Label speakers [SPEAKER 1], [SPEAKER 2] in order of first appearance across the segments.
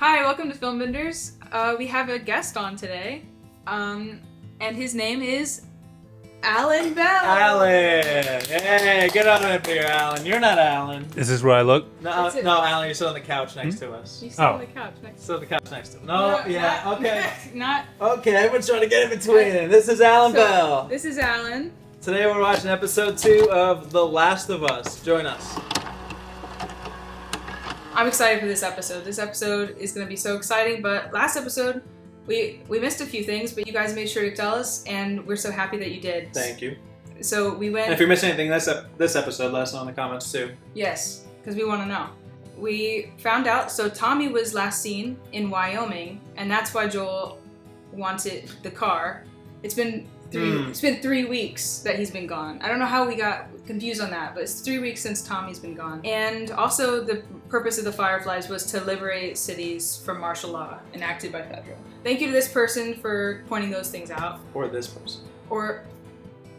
[SPEAKER 1] Hi, welcome to FilmBenders. We have a guest on today, and his name is Alan Boell.
[SPEAKER 2] Alan! Hey, get on up here, Alan. You're not Alan.
[SPEAKER 3] Is this where I look?
[SPEAKER 2] No, Alan, you're still on the couch next to us.
[SPEAKER 1] You sit on the couch next
[SPEAKER 2] Still on the couch next to us. No, yeah, okay.
[SPEAKER 1] Not.
[SPEAKER 2] Okay, everyone's trying to get in between. This is Alan Boell.
[SPEAKER 1] This is Alan.
[SPEAKER 2] Today we're watching episode 2 of The Last of Us. Join us.
[SPEAKER 1] I'm excited for this episode. This episode is going to be so exciting, but last episode, we missed a few things, but you guys made sure to tell us, and we're so happy that you did.
[SPEAKER 2] Thank you.
[SPEAKER 1] So we went...
[SPEAKER 2] And if you're missing anything this episode, let us know in the comments too.
[SPEAKER 1] Yes, because we want to know. We found out, so Tommy was last seen in Wyoming, and that's why Joel wanted the car. It's been 3 weeks that he's been gone. I don't know how we got confused on that, but it's 3 weeks since Tommy's been gone. And also the purpose of the Fireflies was to liberate cities from martial law enacted by Federal. Thank you to this person for pointing those things out.
[SPEAKER 2] Or this person.
[SPEAKER 1] Or,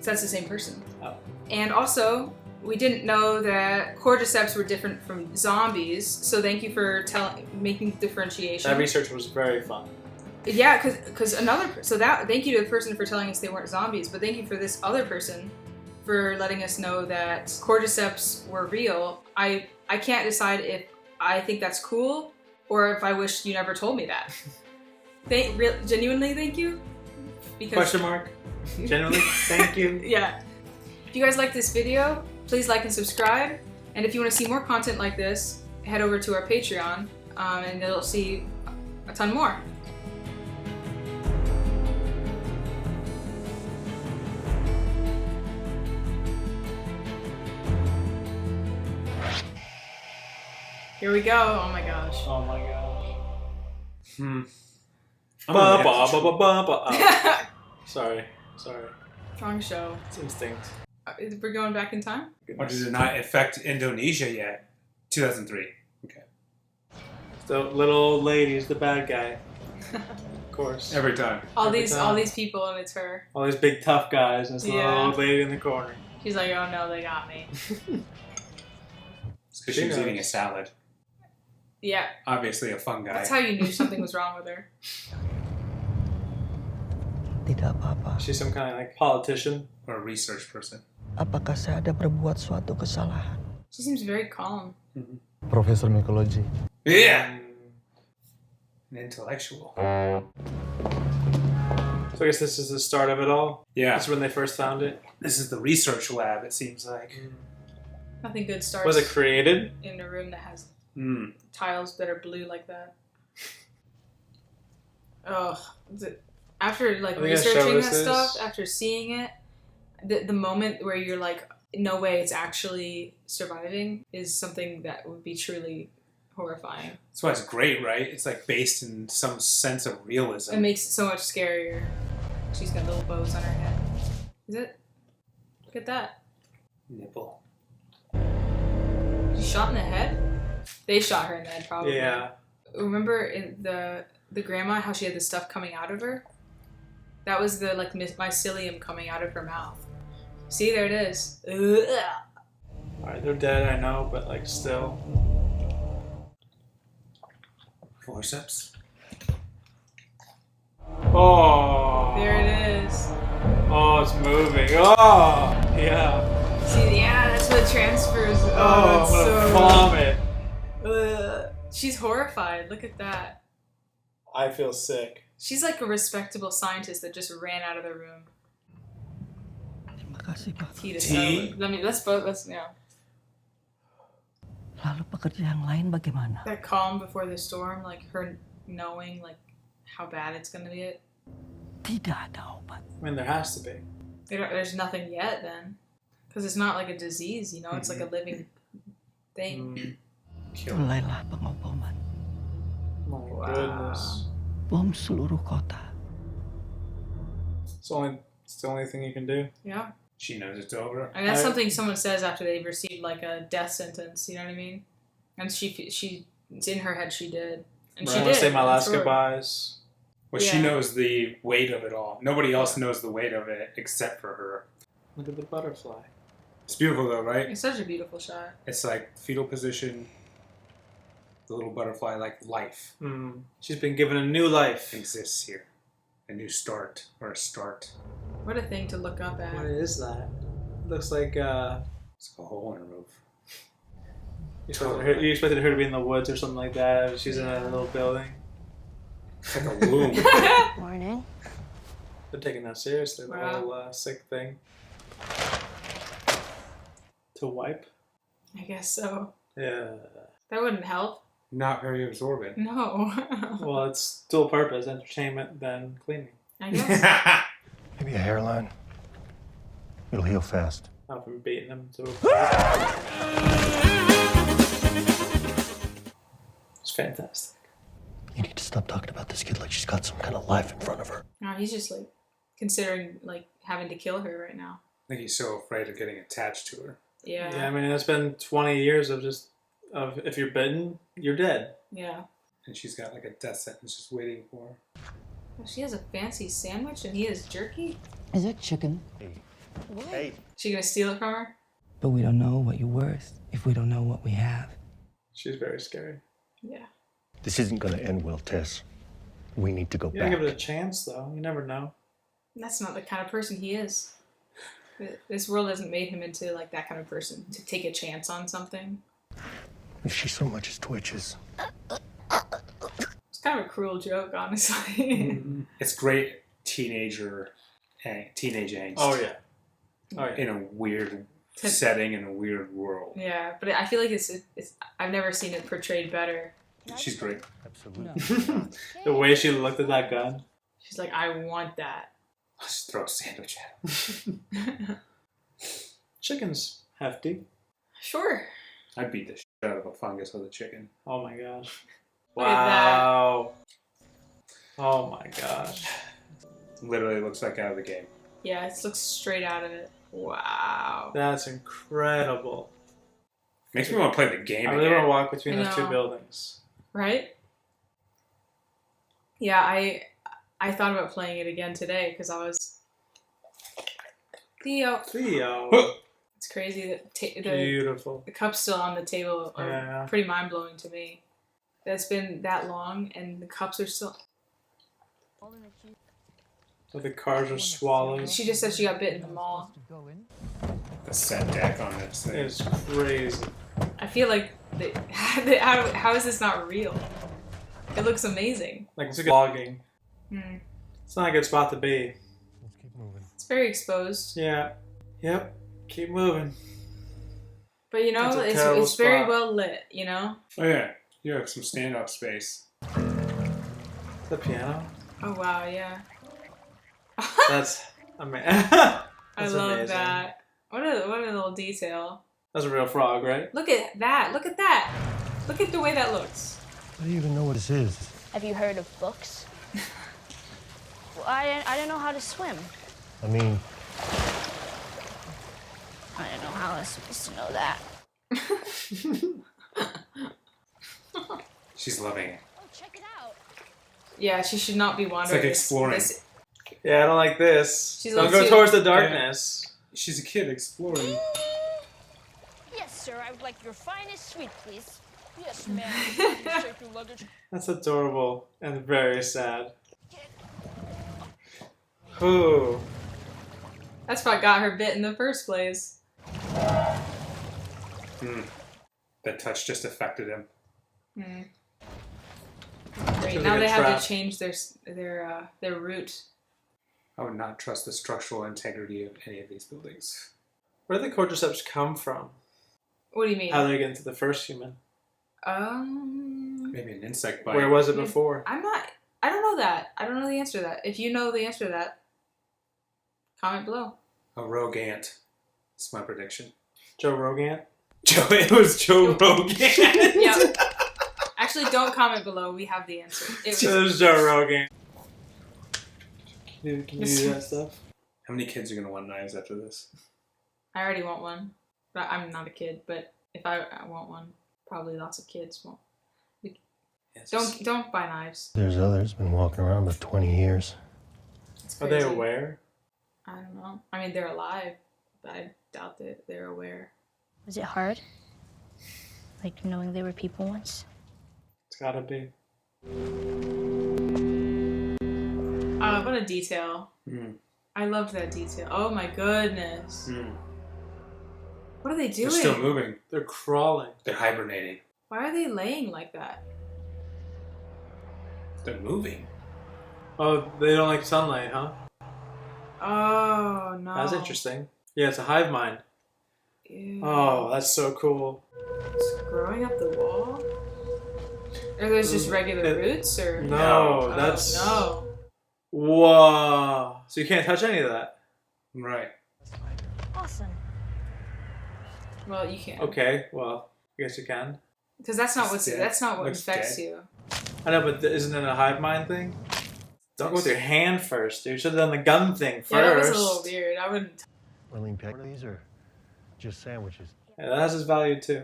[SPEAKER 1] so that's the same person.
[SPEAKER 2] Oh.
[SPEAKER 1] And also, we didn't know that cordyceps were different from zombies, so thank you for making the differentiation.
[SPEAKER 2] That research was very fun.
[SPEAKER 1] Yeah, because thank you to the person for telling us they weren't zombies, but thank you for this other person for letting us know that cordyceps were real. I can't decide if I think that's cool or if I wish you never told me that. Genuinely, thank you. Because,
[SPEAKER 2] Question mark? Genuinely, thank you.
[SPEAKER 1] Yeah. If you guys like this video, please like and subscribe. And if you want to see more content like this, head over to our Patreon, and you'll see a ton more. Here we go. Oh my gosh.
[SPEAKER 2] Oh my gosh. Oh. Sorry.
[SPEAKER 1] Wrong show.
[SPEAKER 2] It's instinct.
[SPEAKER 1] We're going back in time?
[SPEAKER 3] Or does it not affect Indonesia yet? 2003. Okay.
[SPEAKER 2] The little old lady is the bad guy. Of course.
[SPEAKER 3] Every time.
[SPEAKER 1] All
[SPEAKER 2] Every
[SPEAKER 1] these
[SPEAKER 2] time.
[SPEAKER 1] people, and it's her.
[SPEAKER 2] All these big tough guys and this little old lady in the corner.
[SPEAKER 1] She's like, oh no, they got me.
[SPEAKER 3] It's because she was eating a salad.
[SPEAKER 1] Yeah.
[SPEAKER 3] Obviously a fungi.
[SPEAKER 1] That's how you knew something was wrong with her.
[SPEAKER 4] Tidak apa-apa.
[SPEAKER 2] She's some kind of like politician.
[SPEAKER 3] Or a research person.
[SPEAKER 4] Apakah saya ada berbuat suatu kesalahan?
[SPEAKER 1] She seems very calm.
[SPEAKER 4] Profesor Mycology.
[SPEAKER 3] Yeah! An intellectual.
[SPEAKER 2] So I guess this is the start of it all.
[SPEAKER 3] Yeah.
[SPEAKER 2] That's when they first found it.
[SPEAKER 3] This is the research lab, it seems like.
[SPEAKER 1] Nothing good starts
[SPEAKER 2] Was it created?
[SPEAKER 1] in a room that has
[SPEAKER 3] Mm.
[SPEAKER 1] tiles that are blue like that. Ugh. After like
[SPEAKER 2] Are they gonna show
[SPEAKER 1] researching
[SPEAKER 2] us
[SPEAKER 1] that
[SPEAKER 2] this?
[SPEAKER 1] stuff, after seeing it, the moment where you're like, no way it's actually surviving is something that would be truly horrifying.
[SPEAKER 3] That's why it's great, right? It's like based in some sense of realism.
[SPEAKER 1] It makes it so much scarier. She's got little bows on her head. Is it? Look at that.
[SPEAKER 3] Nipple.
[SPEAKER 1] She's shot in the head? They shot her in the head, probably.
[SPEAKER 2] Yeah.
[SPEAKER 1] Remember in the grandma, how she had the stuff coming out of her? That was the like mycelium coming out of her mouth. See, there it is. Ugh.
[SPEAKER 2] Alright, they're dead, I know, but like still.
[SPEAKER 3] Forceps.
[SPEAKER 2] Oh.
[SPEAKER 1] There it is.
[SPEAKER 2] Oh, it's moving. Oh, yeah.
[SPEAKER 1] See, yeah, that's what transfers.
[SPEAKER 2] Oh,
[SPEAKER 1] it's
[SPEAKER 2] I'm gonna
[SPEAKER 1] so.
[SPEAKER 2] vomit.
[SPEAKER 1] Ugh. She's horrified. Look at that.
[SPEAKER 2] I feel sick.
[SPEAKER 1] She's like a respectable scientist that just ran out of the room.
[SPEAKER 4] Terima kasih, Pak.
[SPEAKER 1] Tea to
[SPEAKER 3] Tea?
[SPEAKER 1] settle. Let's yeah.
[SPEAKER 4] Lalu pekerja yang lain bagaimana?
[SPEAKER 1] That calm before the storm, like her knowing like how bad it's gonna be.
[SPEAKER 4] Tidak ada obat.
[SPEAKER 2] I mean, there has to be.
[SPEAKER 1] There's nothing yet then, because it's not like a disease, you know. It's like a living thing.
[SPEAKER 4] Mulailah pengoboman.
[SPEAKER 2] My goodness.
[SPEAKER 4] Bom seluruh kota.
[SPEAKER 2] It's the only thing you can do.
[SPEAKER 1] Yeah.
[SPEAKER 3] She knows it's over.
[SPEAKER 1] I mean, that's something someone says after they've received like a death sentence. You know what I mean? And it's in her head. She did, and she
[SPEAKER 2] I'm
[SPEAKER 1] did.
[SPEAKER 2] gonna say my last
[SPEAKER 1] sure.
[SPEAKER 2] goodbyes.
[SPEAKER 3] Well, she
[SPEAKER 1] Yeah.
[SPEAKER 3] knows the weight of it all. Nobody else knows the weight of it except for her.
[SPEAKER 2] Look at the butterfly.
[SPEAKER 3] It's beautiful though, right?
[SPEAKER 1] It's such a beautiful shot.
[SPEAKER 3] It's like fetal position, the little butterfly life
[SPEAKER 2] She's been given a new life.
[SPEAKER 3] exists here. A new start, or a start.
[SPEAKER 1] What a thing to look up at.
[SPEAKER 2] What is that? Looks like
[SPEAKER 3] It's like a hole in a roof.
[SPEAKER 2] you expected her to be in the woods or something like that. She's in a little building.
[SPEAKER 3] It's like a womb.
[SPEAKER 5] Morning.
[SPEAKER 2] They're taking that seriously, the
[SPEAKER 1] Wow.
[SPEAKER 2] whole sick thing. To wipe?
[SPEAKER 1] I guess so.
[SPEAKER 2] Yeah.
[SPEAKER 1] That wouldn't help.
[SPEAKER 3] Not very absorbent.
[SPEAKER 1] No.
[SPEAKER 2] Well, it's dual purpose, entertainment, then cleaning.
[SPEAKER 1] I guess.
[SPEAKER 6] Maybe a hairline. It'll heal fast.
[SPEAKER 2] Not from beating them to a It's fantastic.
[SPEAKER 6] You need to stop talking about this kid like she's got some kind of life in front of her.
[SPEAKER 1] No, he's just like considering like having to kill her right now.
[SPEAKER 3] I think he's so afraid of getting attached to her.
[SPEAKER 1] Yeah.
[SPEAKER 2] Yeah, I mean, it's been 20 years of if you're bitten, you're dead.
[SPEAKER 1] Yeah.
[SPEAKER 3] And she's got like a death sentence just waiting for her.
[SPEAKER 1] Well, she has a fancy sandwich and he has jerky.
[SPEAKER 4] Is that chicken?
[SPEAKER 6] Hey.
[SPEAKER 1] She gonna steal it from her?
[SPEAKER 4] But we don't know what you're worth if we don't know what we have.
[SPEAKER 2] She's very scary.
[SPEAKER 1] Yeah.
[SPEAKER 6] This isn't going to end well, Tess. We need to go
[SPEAKER 2] You gotta
[SPEAKER 6] back.
[SPEAKER 2] give it a chance, though. You never know.
[SPEAKER 1] That's not the kind of person he is. This world hasn't made him into like that kind of person to take a chance on something.
[SPEAKER 6] If she so much as twitches.
[SPEAKER 1] It's kind of a cruel joke, honestly.
[SPEAKER 3] It's great teenage angst.
[SPEAKER 2] Oh, yeah. Oh, yeah.
[SPEAKER 3] In a weird setting, in a weird world.
[SPEAKER 1] Yeah, but I feel like it's I've never seen it portrayed better.
[SPEAKER 3] She's great.
[SPEAKER 6] Absolutely.
[SPEAKER 2] The way she looked at that gun.
[SPEAKER 1] She's like, I want that.
[SPEAKER 3] I'll just throw a sandwich at him.
[SPEAKER 2] Chicken's hefty.
[SPEAKER 1] Sure.
[SPEAKER 3] I'd beat the shit out of a fungus with a chicken.
[SPEAKER 2] Oh, my gosh.
[SPEAKER 1] Look at that.
[SPEAKER 2] Wow. Oh, my gosh.
[SPEAKER 3] Literally looks like out of the game.
[SPEAKER 1] Yeah, it looks straight out of it. Wow.
[SPEAKER 2] That's incredible.
[SPEAKER 3] Makes me want to play the game
[SPEAKER 2] I really
[SPEAKER 3] again.
[SPEAKER 2] want to walk between
[SPEAKER 1] I
[SPEAKER 2] those two
[SPEAKER 1] know.
[SPEAKER 2] buildings.
[SPEAKER 1] Right? Yeah, I thought about playing it again today because I was Theo. It's crazy that
[SPEAKER 2] Beautiful.
[SPEAKER 1] the cups still on the table are
[SPEAKER 2] Yeah.
[SPEAKER 1] pretty mind blowing to me. That's been that long and the cups are still.
[SPEAKER 2] So the cars are swallowed.
[SPEAKER 1] She just said she got bit in the mall.
[SPEAKER 3] The set deck on this thing.
[SPEAKER 2] It's crazy.
[SPEAKER 1] I feel like how is this not real? It looks amazing.
[SPEAKER 2] Like it's vlogging.
[SPEAKER 1] Hmm.
[SPEAKER 2] It's not a good spot to be.
[SPEAKER 6] Let's keep moving.
[SPEAKER 1] It's very exposed,
[SPEAKER 2] Yeah. Yep. Keep moving.
[SPEAKER 1] but you know
[SPEAKER 2] It's a terrible
[SPEAKER 1] it's very
[SPEAKER 2] spot.
[SPEAKER 1] well lit. You know.
[SPEAKER 3] Oh yeah, you have some stand-up space.
[SPEAKER 2] The piano.
[SPEAKER 1] Oh wow, yeah.
[SPEAKER 2] That's amazing.
[SPEAKER 1] I
[SPEAKER 2] That's
[SPEAKER 1] love
[SPEAKER 2] amazing.
[SPEAKER 1] that. What a little detail.
[SPEAKER 2] That's a real frog, right?
[SPEAKER 1] Look at that. Look at that. Look at the way that looks.
[SPEAKER 6] How do you even know what this is?
[SPEAKER 5] Have you heard of books? Well, I didn't know how to swim.
[SPEAKER 6] I mean,
[SPEAKER 5] I didn't know how I was supposed to know that.
[SPEAKER 3] She's loving it.
[SPEAKER 5] Oh, check it out.
[SPEAKER 1] Yeah, she should not be wandering.
[SPEAKER 3] like exploring.
[SPEAKER 2] Yeah, I don't like this.
[SPEAKER 1] She's a
[SPEAKER 2] Don't
[SPEAKER 1] little
[SPEAKER 2] go
[SPEAKER 1] too-
[SPEAKER 2] towards the darkness.
[SPEAKER 3] She's a kid exploring.
[SPEAKER 5] Yes, sir. I would like your finest suite, please. Yes, ma'am. Take your luggage.
[SPEAKER 2] That's adorable and very sad. Ooh.
[SPEAKER 1] That's what got her bit in the first place.
[SPEAKER 3] That touch just affected him.
[SPEAKER 1] Hmm.
[SPEAKER 2] Feels
[SPEAKER 1] Great.
[SPEAKER 2] like
[SPEAKER 1] Now
[SPEAKER 2] a
[SPEAKER 1] they have
[SPEAKER 2] trap.
[SPEAKER 1] to change their route.
[SPEAKER 3] I would not trust the structural integrity of any of these buildings.
[SPEAKER 2] Where did the cordyceps come from?
[SPEAKER 1] What do you mean?
[SPEAKER 2] How did they get into the first human?
[SPEAKER 3] Maybe an insect bite.
[SPEAKER 2] Where was it before?
[SPEAKER 1] I don't know that. I don't know the answer to that. If you know the answer to that, comment below.
[SPEAKER 3] A rogue ant. That's my prediction.
[SPEAKER 2] Joe Rogan?
[SPEAKER 3] It was Joe Rogan.
[SPEAKER 1] Yeah. Actually, don't comment below. We have the answer. It
[SPEAKER 2] It
[SPEAKER 1] was,
[SPEAKER 2] was Joe Rogan. Can you do that stuff?
[SPEAKER 3] How many kids are going to want knives after this?
[SPEAKER 1] I already want one. But I'm not a kid, but if I want one, probably lots of kids won't. Don't buy knives.
[SPEAKER 6] there's others been walking around about 20 years.
[SPEAKER 1] It's
[SPEAKER 2] Are they
[SPEAKER 1] crazy.
[SPEAKER 2] aware?
[SPEAKER 1] I don't know. I mean, they're alive, but I doubt that they're aware.
[SPEAKER 5] Was it hard? Like knowing they were people once?
[SPEAKER 2] gotta be.
[SPEAKER 1] What a detail.
[SPEAKER 3] Mm.
[SPEAKER 1] I loved that detail. Oh my goodness.
[SPEAKER 3] Mm.
[SPEAKER 1] What are they doing?
[SPEAKER 3] They're still moving.
[SPEAKER 2] They're crawling.
[SPEAKER 3] They're hibernating.
[SPEAKER 1] Why are they laying like that?
[SPEAKER 3] They're moving.
[SPEAKER 2] Oh, they don't like sunlight, huh?
[SPEAKER 1] Oh no.
[SPEAKER 2] That's interesting. Yeah, it's a hive mind.
[SPEAKER 1] Ew.
[SPEAKER 2] Oh, that's so cool.
[SPEAKER 1] It's growing up the wall? Are those just regular roots or?
[SPEAKER 2] No,
[SPEAKER 1] Oh,
[SPEAKER 2] that's...
[SPEAKER 1] no.
[SPEAKER 2] Whoa. So you can't touch any of that?
[SPEAKER 3] Right.
[SPEAKER 5] Awesome.
[SPEAKER 1] Well, you can't.
[SPEAKER 2] Okay, well, I guess you can.
[SPEAKER 1] Because that's not
[SPEAKER 3] It's dead.
[SPEAKER 1] that's not what
[SPEAKER 3] Looks
[SPEAKER 1] infects
[SPEAKER 3] dead.
[SPEAKER 1] you.
[SPEAKER 2] I know, but isn't it a hive mind thing? Don't go with your hand first, dude. You should have done the gun thing first.
[SPEAKER 1] Yeah, that was a little weird. I wouldn't.
[SPEAKER 6] Marlene Peck, one of these are just sandwiches.
[SPEAKER 2] Yeah, that has its value too.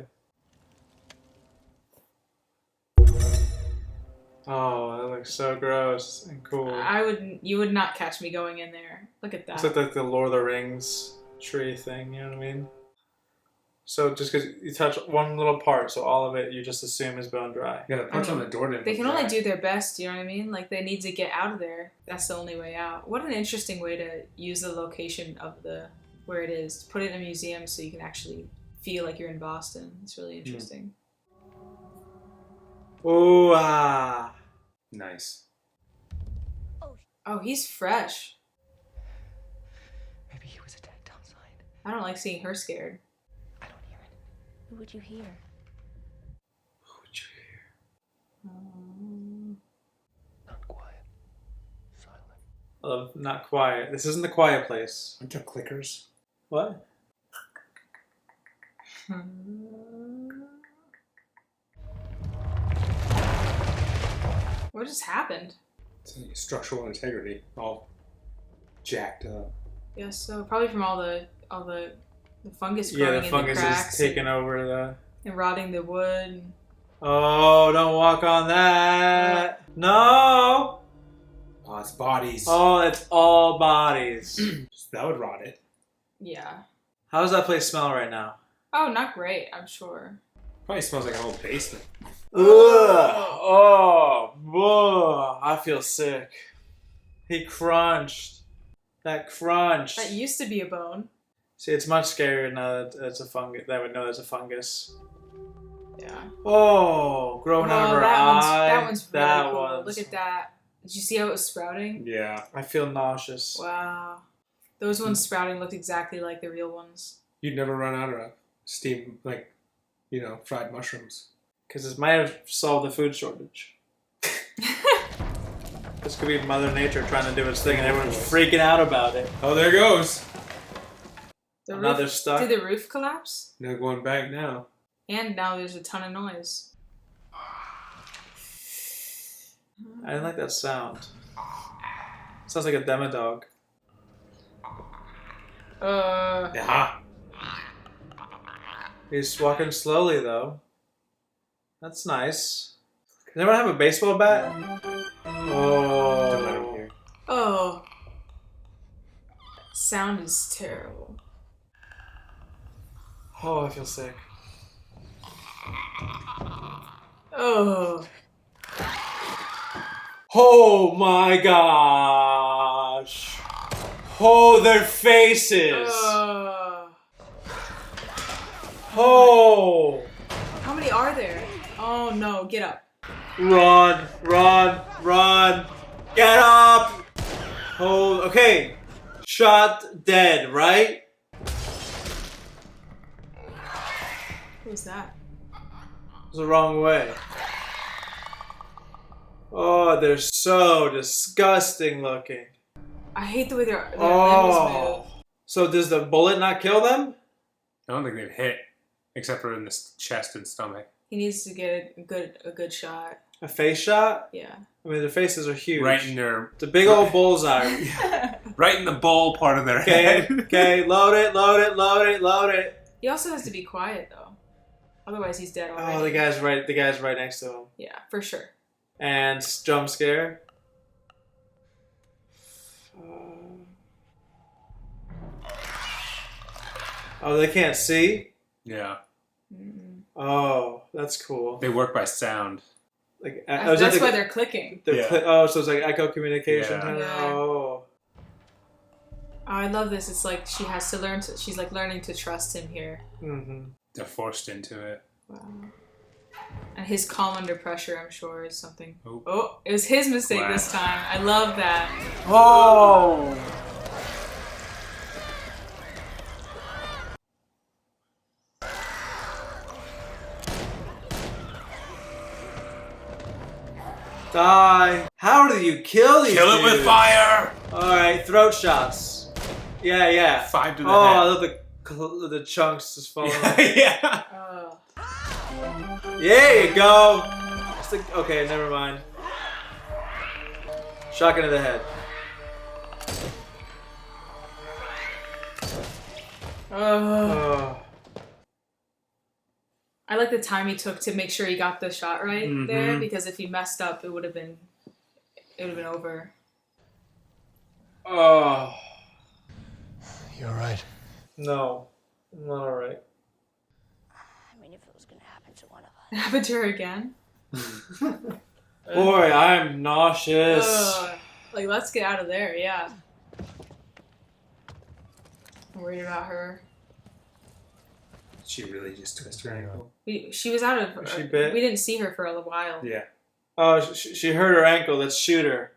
[SPEAKER 2] Oh, that looks so gross and cool.
[SPEAKER 1] I wouldn't. You would not catch me going in there. Look at that.
[SPEAKER 2] It's like the Lord of the Rings tree thing, you know what I mean? So just because you touch one little part, so all of it you just assume is bone dry.
[SPEAKER 3] Yeah, the parts on the door didn't
[SPEAKER 1] They
[SPEAKER 3] look
[SPEAKER 1] can only
[SPEAKER 3] right.
[SPEAKER 1] do their best, you know what I mean? Like, they need to get out of there. That's the only way out. What an interesting way to use the location of where it is. Put it in a museum so you can actually feel like you're in Boston. It's really interesting.
[SPEAKER 2] Ooh, ah.
[SPEAKER 3] Nice.
[SPEAKER 1] Oh, he's fresh.
[SPEAKER 4] Maybe he was attacked outside.
[SPEAKER 1] I don't like seeing her scared.
[SPEAKER 4] I don't hear it.
[SPEAKER 5] Who would you hear?
[SPEAKER 2] Who would you hear?
[SPEAKER 6] Not quiet. Silent.
[SPEAKER 2] I love not quiet. This isn't the quiet place.
[SPEAKER 3] Bunch of clickers.
[SPEAKER 2] What?
[SPEAKER 1] What just happened?
[SPEAKER 3] It's structural integrity. All jacked up.
[SPEAKER 1] Yeah, so probably from all the fungus
[SPEAKER 2] Yeah,
[SPEAKER 1] growing
[SPEAKER 2] the
[SPEAKER 1] in
[SPEAKER 2] fungus
[SPEAKER 1] the cracks
[SPEAKER 2] is taking over the...
[SPEAKER 1] and rotting the wood.
[SPEAKER 2] Oh, don't walk on that. No!
[SPEAKER 3] Oh, it's bodies.
[SPEAKER 2] Oh, it's all bodies.
[SPEAKER 3] That would rot it.
[SPEAKER 1] Yeah.
[SPEAKER 2] How does that place smell right now?
[SPEAKER 1] Oh, not great, I'm sure.
[SPEAKER 3] Probably smells like an old basement.
[SPEAKER 2] Ugh. Oh, ugh. I feel sick. He crunched. That crunch.
[SPEAKER 1] That used to be a bone.
[SPEAKER 2] See, it's much scarier now that it's a fungus. That would know there's a fungus.
[SPEAKER 1] Yeah.
[SPEAKER 2] Oh, growing out of her eye.
[SPEAKER 1] That one's really
[SPEAKER 2] that
[SPEAKER 1] cool.
[SPEAKER 2] was.
[SPEAKER 1] Look at that. Did you see how it was sprouting?
[SPEAKER 3] Yeah.
[SPEAKER 2] I feel nauseous.
[SPEAKER 1] Wow. Those ones sprouting looked exactly like the real ones.
[SPEAKER 3] You'd never run out of steamed, like, fried mushrooms.
[SPEAKER 2] Because this might have solved the food shortage. This could be Mother Nature trying to do its thing, and everyone's freaking out about it.
[SPEAKER 3] Oh, there goes.
[SPEAKER 2] Now they're stuck.
[SPEAKER 1] Did the roof collapse?
[SPEAKER 3] No going back now.
[SPEAKER 1] And now there's a ton of noise.
[SPEAKER 2] I didn't like that sound. Sounds like a demodog.
[SPEAKER 3] Yeah.
[SPEAKER 2] He's walking slowly though. That's nice. Does anyone have a baseball bat?
[SPEAKER 3] Don't let him
[SPEAKER 2] Oh.
[SPEAKER 3] hear.
[SPEAKER 1] Oh. That sound is terrible.
[SPEAKER 2] Oh, I feel sick.
[SPEAKER 1] Oh.
[SPEAKER 2] Oh my gosh. Oh, their faces. Oh.
[SPEAKER 1] How many are there? Oh no, get up.
[SPEAKER 2] Run, run, run. Get up. Oh, okay. Shot dead, right?
[SPEAKER 1] Who's that?
[SPEAKER 2] It was the wrong way. Oh, they're so disgusting looking.
[SPEAKER 1] I hate the way their limbs
[SPEAKER 2] Oh.
[SPEAKER 1] move.
[SPEAKER 2] So does the bullet not kill them?
[SPEAKER 3] I don't think they've hit, except for in the chest and stomach.
[SPEAKER 1] He needs to get a good shot.
[SPEAKER 2] A face shot?
[SPEAKER 1] Yeah.
[SPEAKER 2] I mean, their faces are huge.
[SPEAKER 3] Right in their...
[SPEAKER 2] It's a big old bullseye.
[SPEAKER 3] Right in the bowl part of their
[SPEAKER 2] Okay,
[SPEAKER 3] head.
[SPEAKER 2] okay, load it, load it, load it, load it.
[SPEAKER 1] He also has to be quiet though. Otherwise he's dead already.
[SPEAKER 2] Oh, the guy's right next to him.
[SPEAKER 1] Yeah, for sure.
[SPEAKER 2] And jump scare. Oh, they can't see?
[SPEAKER 3] Yeah.
[SPEAKER 1] Mm-mm.
[SPEAKER 2] Oh, that's cool.
[SPEAKER 3] They work by sound.
[SPEAKER 2] Like
[SPEAKER 1] That's why they're clicking.
[SPEAKER 2] Oh, so it's like echo communication.
[SPEAKER 3] Yeah.
[SPEAKER 1] Yeah.
[SPEAKER 2] Oh.
[SPEAKER 1] I love this. It's like she has to learn to. She's like learning to trust him here.
[SPEAKER 2] Mm-hmm.
[SPEAKER 3] They're forced into it.
[SPEAKER 1] Wow. And his calm under pressure, I'm sure, is something.
[SPEAKER 3] Oop.
[SPEAKER 1] Oh, it was his mistake
[SPEAKER 3] Wow.
[SPEAKER 1] this time. I love that.
[SPEAKER 2] Oh. Die. How do you kill these
[SPEAKER 3] Kill it with
[SPEAKER 2] dudes?
[SPEAKER 3] fire!
[SPEAKER 2] Alright, throat shots. Yeah.
[SPEAKER 3] 5 to the
[SPEAKER 2] Oh, I
[SPEAKER 3] head.
[SPEAKER 2] love the chunks just falling off.
[SPEAKER 3] Yeah.
[SPEAKER 1] Oh.
[SPEAKER 2] There you go. Okay, never mind. Shotgun to the head. Oh.
[SPEAKER 1] I like the time he took to make sure he got the shot right
[SPEAKER 3] Mhm.
[SPEAKER 1] there, because if he messed up, it would have been over.
[SPEAKER 2] Oh.
[SPEAKER 6] You alright?
[SPEAKER 2] No. I'm not alright.
[SPEAKER 5] I mean, if it was gonna happen to one of us.
[SPEAKER 1] It happened to her again.
[SPEAKER 2] Boy, I'm nauseous.
[SPEAKER 1] Like, let's get out of there. Yeah. I'm worried about her.
[SPEAKER 3] She really just twisted her ankle.
[SPEAKER 1] She was out of.
[SPEAKER 2] She bit?
[SPEAKER 1] We didn't see her for a while.
[SPEAKER 3] Yeah.
[SPEAKER 2] Oh, she hurt her ankle. Let's shoot her.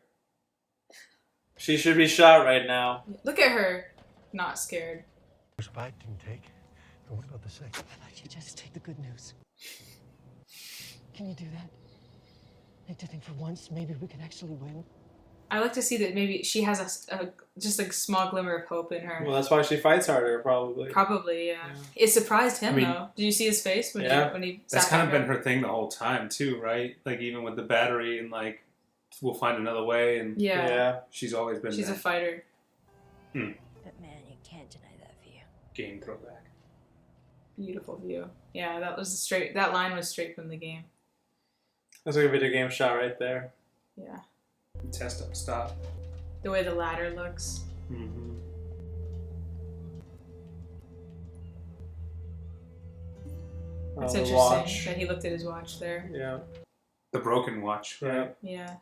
[SPEAKER 2] She should be shot right now.
[SPEAKER 1] Look at her, not scared.
[SPEAKER 6] There's a bite didn't take. But what about the second?
[SPEAKER 4] How about you just take the good news? Can you do that? Like to think for once maybe we could actually win?
[SPEAKER 1] I like to see that maybe she has just a small glimmer of hope in her.
[SPEAKER 2] Well, that's why she fights harder, probably.
[SPEAKER 1] Probably, yeah. It surprised him,
[SPEAKER 3] I mean,
[SPEAKER 1] though. Did you see his face when he
[SPEAKER 3] That's
[SPEAKER 1] sat
[SPEAKER 3] kind of
[SPEAKER 1] back
[SPEAKER 3] been
[SPEAKER 1] up?
[SPEAKER 3] her thing the whole time too, right? Like even with the battery and like we'll find another way, and
[SPEAKER 1] Yeah.
[SPEAKER 3] she's always been.
[SPEAKER 1] She's a
[SPEAKER 3] that
[SPEAKER 1] fighter.
[SPEAKER 5] But man, you can't deny that view.
[SPEAKER 3] game throwback.
[SPEAKER 1] Beautiful view. Yeah, that was straight. That line was straight from the game.
[SPEAKER 2] That's like a video game shot right there.
[SPEAKER 1] Yeah.
[SPEAKER 3] Test up, stop.
[SPEAKER 1] The way the ladder looks.
[SPEAKER 3] Mm-hmm.
[SPEAKER 1] That's
[SPEAKER 2] the
[SPEAKER 1] interesting
[SPEAKER 2] watch.
[SPEAKER 1] that he looked at his watch there.
[SPEAKER 2] Yeah.
[SPEAKER 3] The broken watch, right?
[SPEAKER 1] Yeah.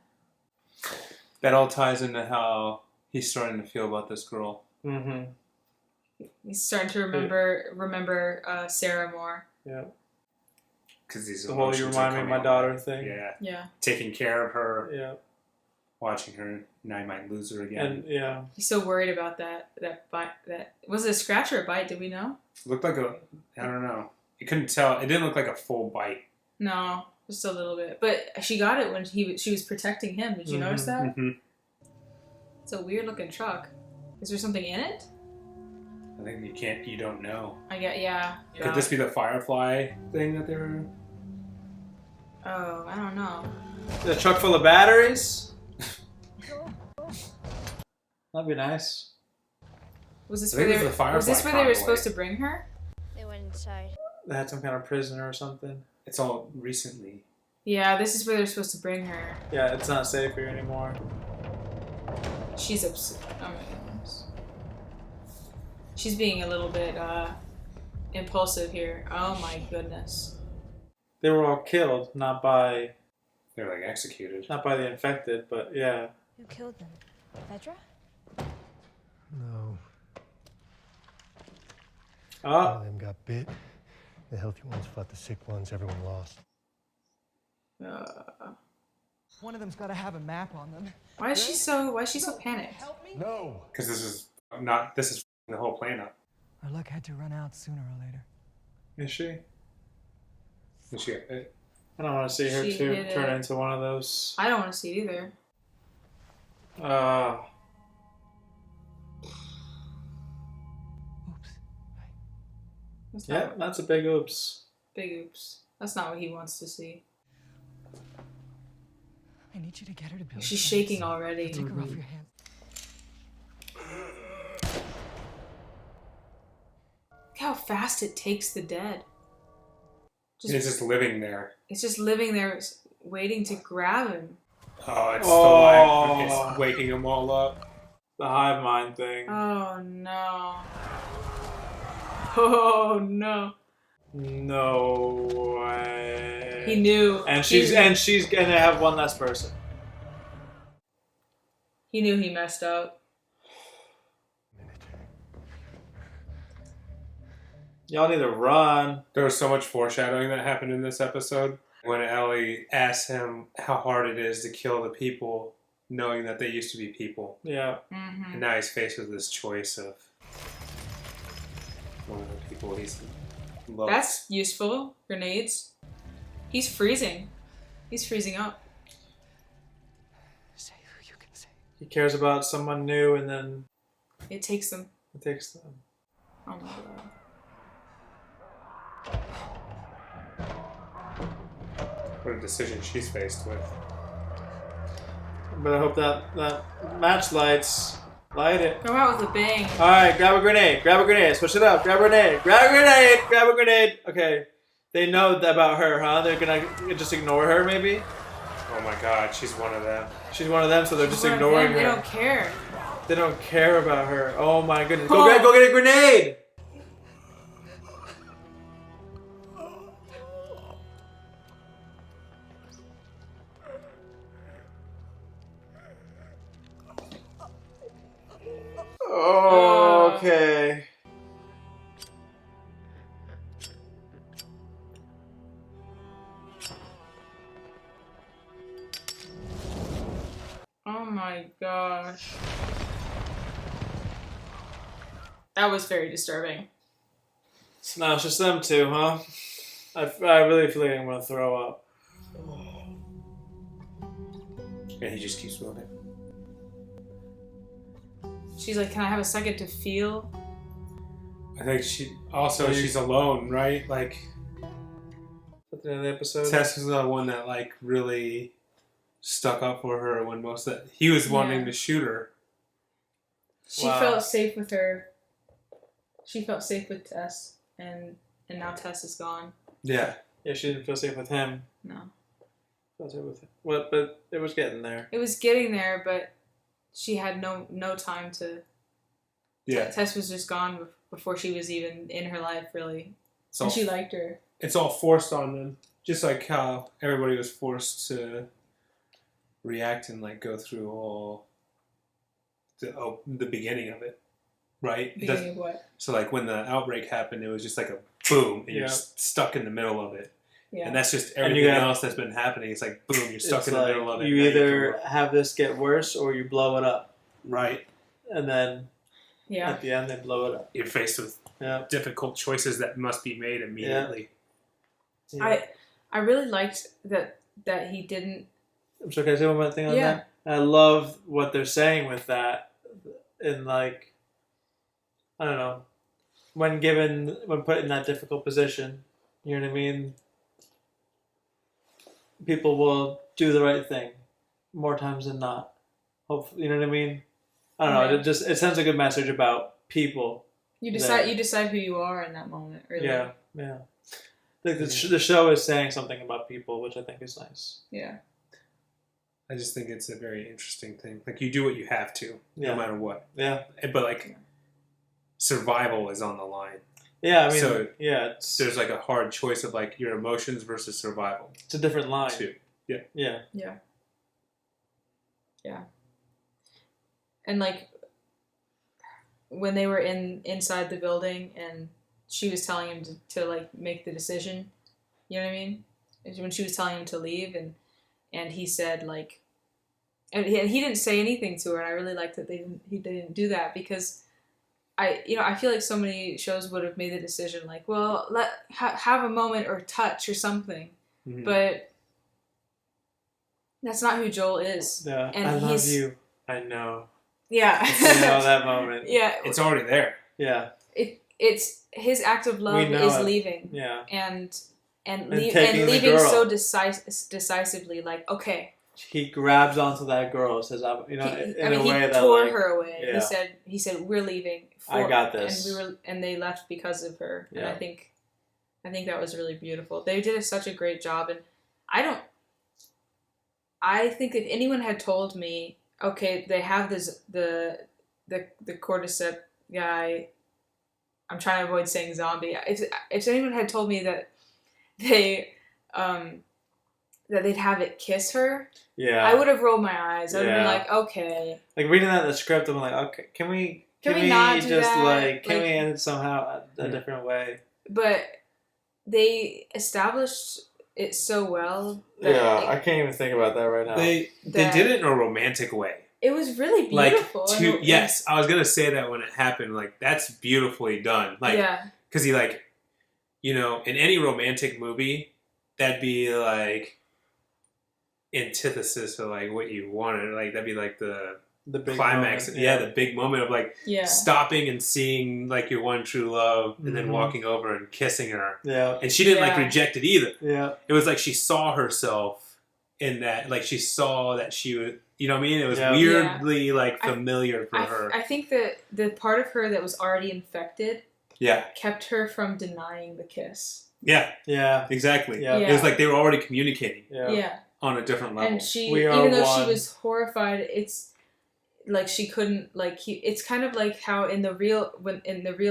[SPEAKER 3] That all ties into how he's starting to feel about this girl.
[SPEAKER 2] Mm-hmm.
[SPEAKER 1] He's starting to remember Sarah more.
[SPEAKER 2] Yeah.
[SPEAKER 3] Because these
[SPEAKER 2] The whole "you remind me of my daughter" thing.
[SPEAKER 3] Yeah.
[SPEAKER 1] Yeah.
[SPEAKER 3] Taking care of her,
[SPEAKER 2] Yeah.
[SPEAKER 3] watching her. Now I might lose her again.
[SPEAKER 2] And yeah.
[SPEAKER 1] He's so worried about that bite. That was it a scratch or a bite? Did we know?
[SPEAKER 3] Looked like I don't know. You couldn't tell. It didn't look like a full bite.
[SPEAKER 1] No, just a little bit. But she got it when she was protecting him. Did you notice that?
[SPEAKER 3] Mm-hmm.
[SPEAKER 1] It's a weird looking truck. Is there something in it?
[SPEAKER 3] I think you don't know.
[SPEAKER 1] Yeah.
[SPEAKER 3] Could this be the Firefly thing that they were?
[SPEAKER 1] Oh, I don't know.
[SPEAKER 2] A truck full of batteries? That'd be nice.
[SPEAKER 1] Was this
[SPEAKER 3] I think
[SPEAKER 1] where
[SPEAKER 3] it was the Firefly
[SPEAKER 1] was this where they were
[SPEAKER 3] convoy.
[SPEAKER 1] supposed to bring her?
[SPEAKER 5] They went inside.
[SPEAKER 2] They had some kind of prisoner or something.
[SPEAKER 3] It's all recently.
[SPEAKER 1] Yeah, this is where they're supposed to bring her.
[SPEAKER 2] Yeah, it's not safe here anymore.
[SPEAKER 1] She's upset. Oh my goodness. She's being a little bit impulsive here. Oh my goodness.
[SPEAKER 2] They were all killed, not by
[SPEAKER 3] They're like executed.
[SPEAKER 2] the infected, but yeah.
[SPEAKER 5] Who killed them? Petra?
[SPEAKER 6] No. One
[SPEAKER 2] Oh,
[SPEAKER 6] of them got bit. The healthy ones fought the sick ones. Everyone lost.
[SPEAKER 4] One of them's got to have a map on them.
[SPEAKER 1] Why is she so panicked?
[SPEAKER 4] Help me?
[SPEAKER 6] No.
[SPEAKER 3] Because this is the whole plan up.
[SPEAKER 4] Our luck had to run out sooner or later.
[SPEAKER 2] is she?
[SPEAKER 3] Is she-
[SPEAKER 2] I don't want to see her
[SPEAKER 1] She
[SPEAKER 2] too
[SPEAKER 1] hit
[SPEAKER 2] turn
[SPEAKER 1] it.
[SPEAKER 2] into one of those.
[SPEAKER 1] I don't want to see it either.
[SPEAKER 4] Oops.
[SPEAKER 1] That's
[SPEAKER 2] Yeah,
[SPEAKER 1] not
[SPEAKER 2] that's a big oops.
[SPEAKER 1] big oops. That's not what he wants to see.
[SPEAKER 4] I need you to get her to build.
[SPEAKER 1] She's shaking already.
[SPEAKER 4] Take her off your hands.
[SPEAKER 1] Look how fast it takes the dead.
[SPEAKER 3] It's just living there.
[SPEAKER 1] It's just living there waiting to grab him.
[SPEAKER 3] Oh, it's
[SPEAKER 2] Oh.
[SPEAKER 3] the life. It's waking them all up.
[SPEAKER 2] The hive mind thing.
[SPEAKER 1] Oh no. Oh no.
[SPEAKER 2] No way.
[SPEAKER 1] He knew.
[SPEAKER 2] And she's gonna have one less person.
[SPEAKER 1] He knew he messed up.
[SPEAKER 2] Y'all need to run.
[SPEAKER 3] There was so much foreshadowing that happened in this episode. When Ellie asked him how hard it is to kill the people, knowing that they used to be people.
[SPEAKER 2] Yeah.
[SPEAKER 1] Mm-hmm.
[SPEAKER 3] And now he's faced with this choice of one of the people he's loved.
[SPEAKER 1] That's useful. Grenades. He's freezing. He's freezing up.
[SPEAKER 4] Say who you can say.
[SPEAKER 2] He cares about someone new, and then
[SPEAKER 1] It takes them.
[SPEAKER 2] it takes them.
[SPEAKER 1] Oh my god.
[SPEAKER 3] What a decision she's faced with.
[SPEAKER 2] But I hope that match lights light it.
[SPEAKER 1] Go out with a bang.
[SPEAKER 2] All right, grab a grenade. Grab a grenade. Switch it up. Grab a grenade. Grab a grenade. Grab a grenade. Okay, they know about her, huh? They're gonna just ignore her, maybe.
[SPEAKER 3] Oh my god, she's one of them.
[SPEAKER 2] She's one of them, so they're just
[SPEAKER 1] One of
[SPEAKER 2] ignoring
[SPEAKER 1] them, They
[SPEAKER 2] her.
[SPEAKER 1] don't care.
[SPEAKER 2] They don't care about her. Oh my goodness.
[SPEAKER 1] Oh.
[SPEAKER 2] Go get a grenade. Oh, okay.
[SPEAKER 1] Oh my gosh. That was very disturbing.
[SPEAKER 2] So now it's just them two, huh? I really feel like I'm gonna throw up.
[SPEAKER 3] And he just keeps moving.
[SPEAKER 1] She's like, can I have a second to feel?
[SPEAKER 3] I think she's alone, right? Like,
[SPEAKER 2] At the end of the episode.
[SPEAKER 3] Tess was the one that like really stuck up for her when he was wanting to shoot her.
[SPEAKER 1] She
[SPEAKER 2] Wow.
[SPEAKER 1] felt safe with her. She felt safe with Tess, and now Tess is gone.
[SPEAKER 3] Yeah.
[SPEAKER 2] Yeah, she didn't feel safe with him.
[SPEAKER 1] No.
[SPEAKER 2] Felt safe with him. What? But it was getting there.
[SPEAKER 1] It was getting there, but she had no time to.
[SPEAKER 3] Yeah.
[SPEAKER 1] Tess was just gone before she was even in her life, really.
[SPEAKER 3] It's
[SPEAKER 1] And
[SPEAKER 3] all,
[SPEAKER 1] she liked her.
[SPEAKER 3] it's all forced on them. Just like how everybody was forced to react and like go through all the beginning of it. Right? It doesn't-
[SPEAKER 1] Beginning of what?
[SPEAKER 3] So like when the outbreak happened, it was just like a boom, and you're
[SPEAKER 2] Yeah.
[SPEAKER 3] just stuck in the middle of it.
[SPEAKER 1] Yeah.
[SPEAKER 3] And that's just
[SPEAKER 2] And
[SPEAKER 3] everything
[SPEAKER 2] you gotta-
[SPEAKER 3] else that's been happening. It's like boom, you're stuck
[SPEAKER 2] It's
[SPEAKER 3] in the
[SPEAKER 2] like
[SPEAKER 3] middle of it.
[SPEAKER 2] you
[SPEAKER 3] Now
[SPEAKER 2] either
[SPEAKER 3] can
[SPEAKER 2] have this get worse or you blow it up,
[SPEAKER 3] right.
[SPEAKER 2] and then
[SPEAKER 1] Yeah.
[SPEAKER 2] at the end they blow it up.
[SPEAKER 3] You're faced with
[SPEAKER 2] Yeah.
[SPEAKER 3] difficult choices that must be made immediately.
[SPEAKER 2] Yeah.
[SPEAKER 1] I really liked that he didn't.
[SPEAKER 2] So can I say one more thing on
[SPEAKER 1] Yeah.
[SPEAKER 2] that? I love what they're saying with that, in like, I don't know, when put in that difficult position, you know what I mean? People will do the right thing more times than not. Hopefully, you know what I mean? I don't know.
[SPEAKER 1] Yeah.
[SPEAKER 2] It sends a good message about people.
[SPEAKER 1] You decide who you are in that moment. Really.
[SPEAKER 2] Yeah, yeah. Like the show is saying something about people, which I think is nice.
[SPEAKER 1] Yeah.
[SPEAKER 3] I just think it's a very interesting thing. Like you do what you have to,
[SPEAKER 2] Yeah.
[SPEAKER 3] no matter what.
[SPEAKER 2] Yeah,
[SPEAKER 3] But like survival is on the line.
[SPEAKER 2] yeah. I mean,
[SPEAKER 3] So,
[SPEAKER 2] yeah.
[SPEAKER 3] There's like a hard choice of like your emotions versus survival
[SPEAKER 2] It's a different line.
[SPEAKER 3] too.
[SPEAKER 2] Yeah.
[SPEAKER 1] Yeah. And like when they were inside the building and she was telling him to like make the decision, you know what I mean? When she was telling him to leave and he said like, and he didn't say anything to her, and I really liked that he didn't do that, because I feel like so many shows would have made the decision like, well, have a moment or touch or something,
[SPEAKER 3] Mhm.
[SPEAKER 1] but that's not who Joel is.
[SPEAKER 2] Yeah.
[SPEAKER 1] And
[SPEAKER 2] I love
[SPEAKER 1] he's-
[SPEAKER 2] you. I know.
[SPEAKER 1] Yeah.
[SPEAKER 2] You know that moment.
[SPEAKER 1] Yeah.
[SPEAKER 3] It's already there.
[SPEAKER 2] Yeah.
[SPEAKER 1] It's his act of love
[SPEAKER 2] We know
[SPEAKER 1] is
[SPEAKER 2] it.
[SPEAKER 1] leaving,
[SPEAKER 2] Yeah.
[SPEAKER 1] and
[SPEAKER 2] taking the
[SPEAKER 1] leaving
[SPEAKER 2] girl.
[SPEAKER 1] so decisively. Like, okay,
[SPEAKER 2] He grabs onto that girl, says, "You know,"
[SPEAKER 1] he
[SPEAKER 2] in a way that
[SPEAKER 1] tore
[SPEAKER 2] like,
[SPEAKER 1] her away.
[SPEAKER 2] yeah.
[SPEAKER 1] He said we're leaving.
[SPEAKER 2] I got this.
[SPEAKER 1] and they left because of her. And
[SPEAKER 2] Yeah.
[SPEAKER 1] I think that was really beautiful. They did such a great job, and I think if anyone had told me, okay, they have the cordyceps guy. I'm trying to avoid saying zombie. If anyone had told me that they that they'd have it kiss her,
[SPEAKER 2] Yeah.
[SPEAKER 1] I would have rolled my eyes. I would have been
[SPEAKER 2] Yeah.
[SPEAKER 1] like, okay.
[SPEAKER 2] Like reading that in the script, I'm like, okay, can we
[SPEAKER 1] not do
[SPEAKER 2] just
[SPEAKER 1] that?
[SPEAKER 2] like, can
[SPEAKER 1] Like-
[SPEAKER 2] we end it somehow a different way?
[SPEAKER 1] But they established it so well. That
[SPEAKER 2] Yeah, I can't even think about that right now.
[SPEAKER 3] They
[SPEAKER 1] That-
[SPEAKER 3] did it in a romantic way.
[SPEAKER 1] it was really
[SPEAKER 3] Like,
[SPEAKER 1] beautiful.
[SPEAKER 3] yes, I was gonna say that when it happened. Like, that's beautifully done. Like,
[SPEAKER 1] yeah.
[SPEAKER 3] because he like, you know, in any romantic movie, that'd be like antithesis of like what you wanted. Like that'd be like the
[SPEAKER 2] big
[SPEAKER 3] climax.
[SPEAKER 2] moment,
[SPEAKER 3] Yeah, the big moment of like
[SPEAKER 1] Yeah.
[SPEAKER 3] stopping and seeing like your one true love, and then
[SPEAKER 2] Mhm.
[SPEAKER 3] walking over and kissing her.
[SPEAKER 2] Yeah.
[SPEAKER 3] And she didn't like
[SPEAKER 1] Yeah.
[SPEAKER 3] reject it either.
[SPEAKER 2] Yeah.
[SPEAKER 3] It was like she saw herself in that. Like she saw that she would. You know what I mean? It was
[SPEAKER 2] Yeah.
[SPEAKER 3] weirdly like familiar for
[SPEAKER 1] I,
[SPEAKER 3] her.
[SPEAKER 1] I think that the part of her that was already infected
[SPEAKER 3] Yeah.
[SPEAKER 1] kept her from denying the kiss.
[SPEAKER 3] Yeah.
[SPEAKER 2] Yeah.
[SPEAKER 3] Exactly.
[SPEAKER 2] Yeah.
[SPEAKER 3] It was like they were already communicating
[SPEAKER 2] Yeah.
[SPEAKER 1] Yeah.
[SPEAKER 3] on a different level.
[SPEAKER 1] And she,
[SPEAKER 2] We are
[SPEAKER 1] even though
[SPEAKER 2] one.
[SPEAKER 1] she was horrified, it's like she couldn't like. It's kind of like how in the real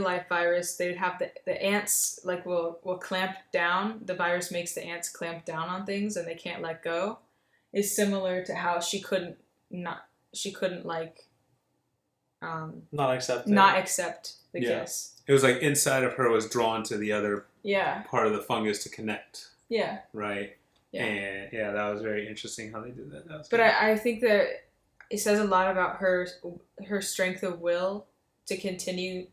[SPEAKER 1] life virus, they would have the ants like will clamp down. The virus makes the ants clamp down on things, and they can't let go. Is similar to how she couldn't like
[SPEAKER 2] Not accepted.
[SPEAKER 1] not accept the
[SPEAKER 3] Yeah.
[SPEAKER 1] kiss.
[SPEAKER 3] It was like inside of her was drawn to the other
[SPEAKER 1] Yeah.
[SPEAKER 3] part of the fungus to connect,
[SPEAKER 1] Yeah.
[SPEAKER 3] right?
[SPEAKER 1] Yeah.
[SPEAKER 3] And yeah, that was very interesting how they did that. That was
[SPEAKER 1] But
[SPEAKER 3] good.
[SPEAKER 1] I think that it says a lot about her strength of will to continue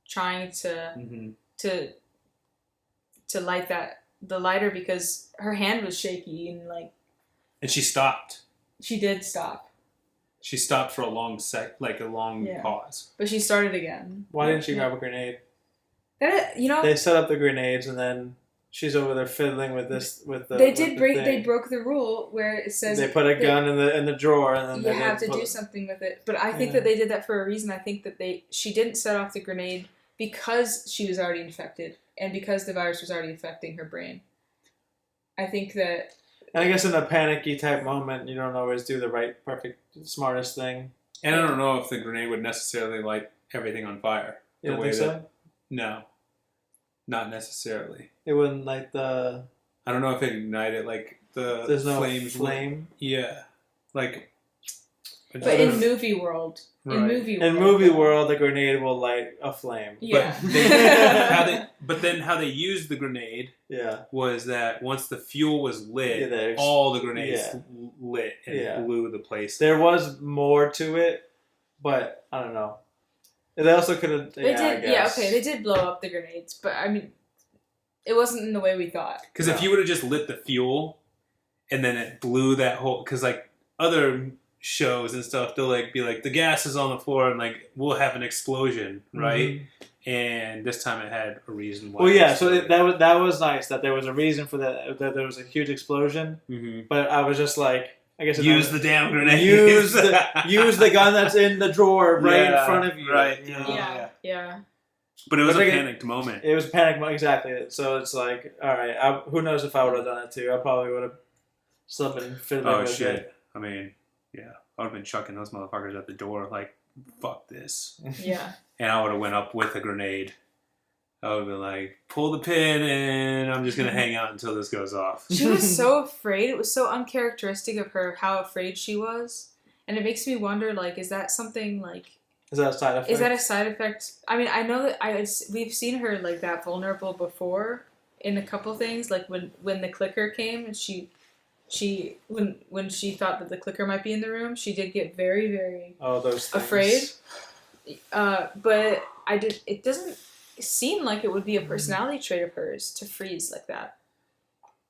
[SPEAKER 1] trying to
[SPEAKER 3] Mhm.
[SPEAKER 1] to light the lighter, because her hand was shaky and like
[SPEAKER 3] And she stopped.
[SPEAKER 1] she did stop,
[SPEAKER 3] She stopped for a long
[SPEAKER 1] Yeah.
[SPEAKER 3] pause.
[SPEAKER 1] but she started again.
[SPEAKER 2] Why didn't she grab a grenade?
[SPEAKER 1] That, you know,
[SPEAKER 2] They set up the grenades and then she's over there fiddling with this with the.
[SPEAKER 1] they
[SPEAKER 2] with
[SPEAKER 1] did
[SPEAKER 2] the
[SPEAKER 1] break.
[SPEAKER 2] thing.
[SPEAKER 1] They broke the rule where it says
[SPEAKER 2] They put a gun in the drawer and then
[SPEAKER 1] you
[SPEAKER 2] they
[SPEAKER 1] have to
[SPEAKER 2] didn't
[SPEAKER 1] do
[SPEAKER 2] put-
[SPEAKER 1] something with it. But I think
[SPEAKER 2] Yeah.
[SPEAKER 1] that they did that for a reason. I think that she didn't set off the grenade because she was already infected and because the virus was already affecting her brain. I think that.
[SPEAKER 2] And I guess in a panicky type moment, you don't always do the right, perfect, smartest thing.
[SPEAKER 3] And I don't know if the grenade would necessarily light everything on fire.
[SPEAKER 2] You
[SPEAKER 3] The
[SPEAKER 2] don't
[SPEAKER 3] way
[SPEAKER 2] think so?
[SPEAKER 3] that- No, not necessarily.
[SPEAKER 2] It wouldn't like the.
[SPEAKER 3] I don't know if it ignited like the
[SPEAKER 2] There's no
[SPEAKER 3] flames.
[SPEAKER 2] flame.
[SPEAKER 3] Yeah, like.
[SPEAKER 1] But in movie world,
[SPEAKER 3] Right.
[SPEAKER 2] In movie world, the grenade will light a flame.
[SPEAKER 1] yeah.
[SPEAKER 3] But then how they used the grenade
[SPEAKER 2] Yeah.
[SPEAKER 3] was that once the fuel was lit,
[SPEAKER 2] Yeah, there's-
[SPEAKER 3] all the grenades
[SPEAKER 2] yeah.
[SPEAKER 3] lit and
[SPEAKER 2] Yeah.
[SPEAKER 3] blew the place.
[SPEAKER 2] There was more to it, but I don't know. They also could have.
[SPEAKER 1] They
[SPEAKER 2] I
[SPEAKER 1] did,
[SPEAKER 2] guess.
[SPEAKER 1] okay, they did blow up the grenades, but I mean, it wasn't in the way we thought.
[SPEAKER 3] Because if you would have just lit the fuel, and then it blew that whole, because like other shows and stuff, they'll like be like the gas is on the floor and like we'll have an explosion, right? And this time it had a reason why.
[SPEAKER 2] Well, yeah. So that was nice that there was a reason for that. That there was a huge explosion.
[SPEAKER 3] Mm-hmm.
[SPEAKER 2] But I was just like, I guess
[SPEAKER 3] Use the damn grenade.
[SPEAKER 2] use the gun that's in the drawer right in front of you.
[SPEAKER 3] Right.
[SPEAKER 2] You know?
[SPEAKER 1] Yeah.
[SPEAKER 3] But it was
[SPEAKER 2] But
[SPEAKER 3] a
[SPEAKER 2] like-
[SPEAKER 3] panicked moment.
[SPEAKER 2] It was a panic mode, exactly. So it's like, all right, who knows if I would have done it too? I probably would have still been fiddling
[SPEAKER 3] Oh
[SPEAKER 2] with
[SPEAKER 3] shit!
[SPEAKER 2] it.
[SPEAKER 3] I mean, yeah, I would have been chucking those motherfuckers at the door like, fuck this,
[SPEAKER 1] Yeah.
[SPEAKER 3] and I would have went up with a grenade. I would have been like, pull the pin, and I'm just gonna hang out until this goes off.
[SPEAKER 1] She was so afraid. It was so uncharacteristic of her how afraid she was. And it makes me wonder, like, is that something, like,
[SPEAKER 2] Is that a side effect?
[SPEAKER 1] is that a side effect? I mean, I know that we've seen her, like, that vulnerable before in a couple things. Like, when the clicker came and when she thought that the clicker might be in the room, she did get very, very
[SPEAKER 2] those things.
[SPEAKER 1] afraid. But it doesn't seem like it would be a personality trait of hers to freeze like that.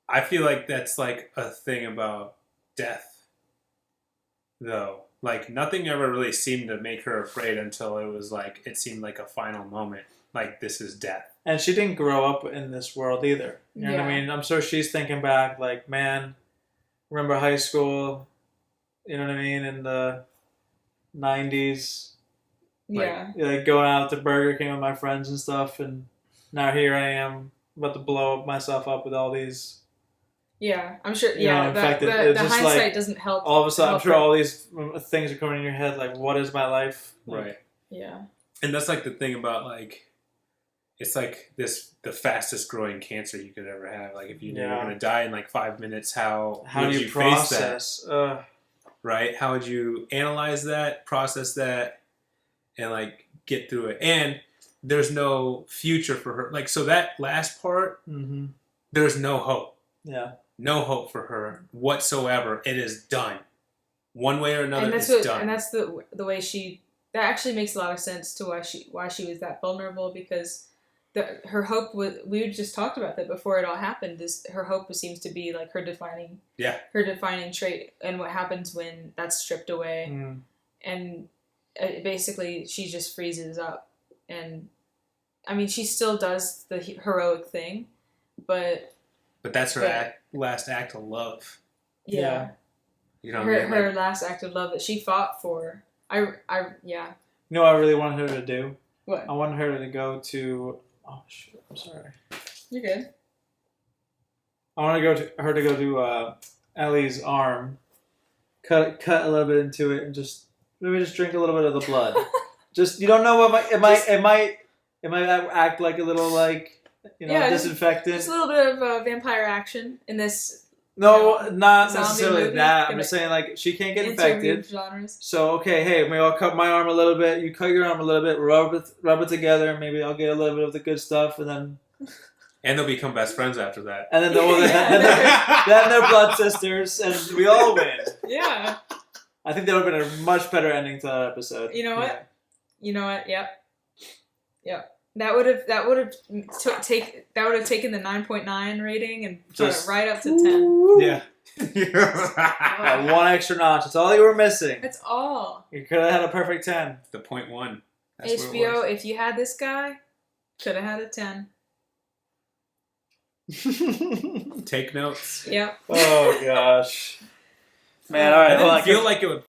[SPEAKER 3] I feel like that's like a thing about death, though. Like nothing ever really seemed to make her afraid until it was like it seemed like a final moment. Like this is death.
[SPEAKER 2] And she didn't grow up in this world either. You know what I
[SPEAKER 1] Yeah.
[SPEAKER 2] mean? I'm sure she's thinking back, like, man, remember high school? You know what I mean? In the 90s,
[SPEAKER 1] Yeah.
[SPEAKER 2] like going out to Burger King with my friends and stuff, and now here I am about to blow myself up with all these.
[SPEAKER 1] Yeah, I'm sure.
[SPEAKER 2] You know,
[SPEAKER 1] Yeah,
[SPEAKER 2] in fact,
[SPEAKER 1] the
[SPEAKER 2] it's just
[SPEAKER 1] hindsight
[SPEAKER 2] like,
[SPEAKER 1] doesn't help.
[SPEAKER 2] All of a sudden, I'm
[SPEAKER 1] help
[SPEAKER 2] sure
[SPEAKER 1] her.
[SPEAKER 2] all these things are coming in your head, like, what is my life? Like,
[SPEAKER 3] Right.
[SPEAKER 1] Yeah.
[SPEAKER 3] And that's like the thing about like it's like the fastest growing cancer you could ever have. Like if you knew you were
[SPEAKER 2] Yeah.
[SPEAKER 3] going to die in like 5 minutes, how
[SPEAKER 2] How
[SPEAKER 3] would
[SPEAKER 2] do you process?
[SPEAKER 3] face that? Right? How would you analyze that, process that, and like get through it? And there's no future for her. Like, so that last part,
[SPEAKER 2] Mm-hmm.
[SPEAKER 3] there's no hope.
[SPEAKER 2] Yeah.
[SPEAKER 3] No hope for her whatsoever. It is done. One way or another,
[SPEAKER 1] And that's
[SPEAKER 3] it's done.
[SPEAKER 1] and that's the way she. That actually makes a lot of sense to why she was that vulnerable, because her hope was, we just talked about that before it all happened. Her hope seems to be like her defining trait, and what happens when that's stripped away, and basically she just freezes up. And I mean, she still does the heroic thing, but
[SPEAKER 3] that's her last act of love.
[SPEAKER 1] Yeah.
[SPEAKER 3] You know,
[SPEAKER 1] her last act of love that she fought for. Yeah.
[SPEAKER 2] You know what I really wanted her to do?
[SPEAKER 1] What?
[SPEAKER 2] I wanted her to go to. Oh shit! I'm sorry.
[SPEAKER 1] You're good.
[SPEAKER 2] I want her to go to Ellie's arm, cut a little bit into it, and maybe just drink a little bit of the blood. Just, you don't know what it might act like a little, like, disinfectant.
[SPEAKER 1] Just a little bit of vampire action in this.
[SPEAKER 2] No, not
[SPEAKER 1] zombie
[SPEAKER 2] necessarily
[SPEAKER 1] movie.
[SPEAKER 2] that. I'm just saying, like, she can't get infected.
[SPEAKER 1] Genres.
[SPEAKER 2] So, okay, hey, maybe I'll cut my arm a little bit. You cut your arm a little bit. Rub it together. Maybe I'll get a little bit of the good stuff, and then.
[SPEAKER 3] And they'll become best friends after that.
[SPEAKER 2] And then then they're blood sisters, and we all win.
[SPEAKER 1] Yeah.
[SPEAKER 2] I think that would have been a much better ending to that episode.
[SPEAKER 1] You know what? Yeah. You know what? Yep. That would have taken the 9.9 rating and put it right up to 10.
[SPEAKER 2] Yeah. One extra notch. That's all you were missing.
[SPEAKER 1] That's all.
[SPEAKER 2] You could have had a perfect 10.
[SPEAKER 3] The 0.1.
[SPEAKER 1] That's HBO, if you had this guy, could have had a 10.
[SPEAKER 3] Take notes.
[SPEAKER 1] Yep.
[SPEAKER 2] Oh gosh. Man, all right.
[SPEAKER 3] I didn't feel like it would.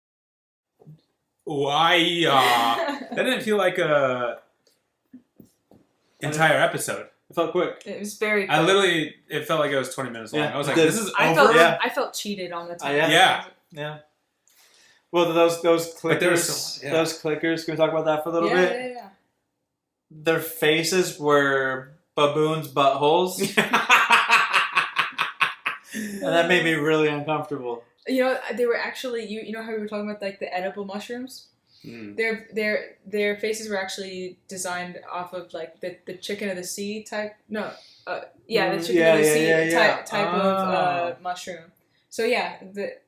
[SPEAKER 3] Why? That didn't feel like a entire episode.
[SPEAKER 2] It felt quick.
[SPEAKER 1] It was very quick.
[SPEAKER 3] It felt like it was 20 minutes long.
[SPEAKER 2] Yeah,
[SPEAKER 3] I was like,
[SPEAKER 2] this
[SPEAKER 3] this is
[SPEAKER 1] I
[SPEAKER 3] over.
[SPEAKER 1] I felt cheated on the time.
[SPEAKER 2] Yeah. Well, those clickers.
[SPEAKER 3] But there was
[SPEAKER 2] those clickers. Can we talk about that for a little bit?
[SPEAKER 1] Yeah.
[SPEAKER 2] Their faces were baboons' buttholes, and that made me really uncomfortable.
[SPEAKER 1] You know, they were actually you know how we were talking about like the edible mushrooms? Their faces were actually designed off of like the chicken of the sea type. No, the chicken of the sea type of mushroom. So yeah,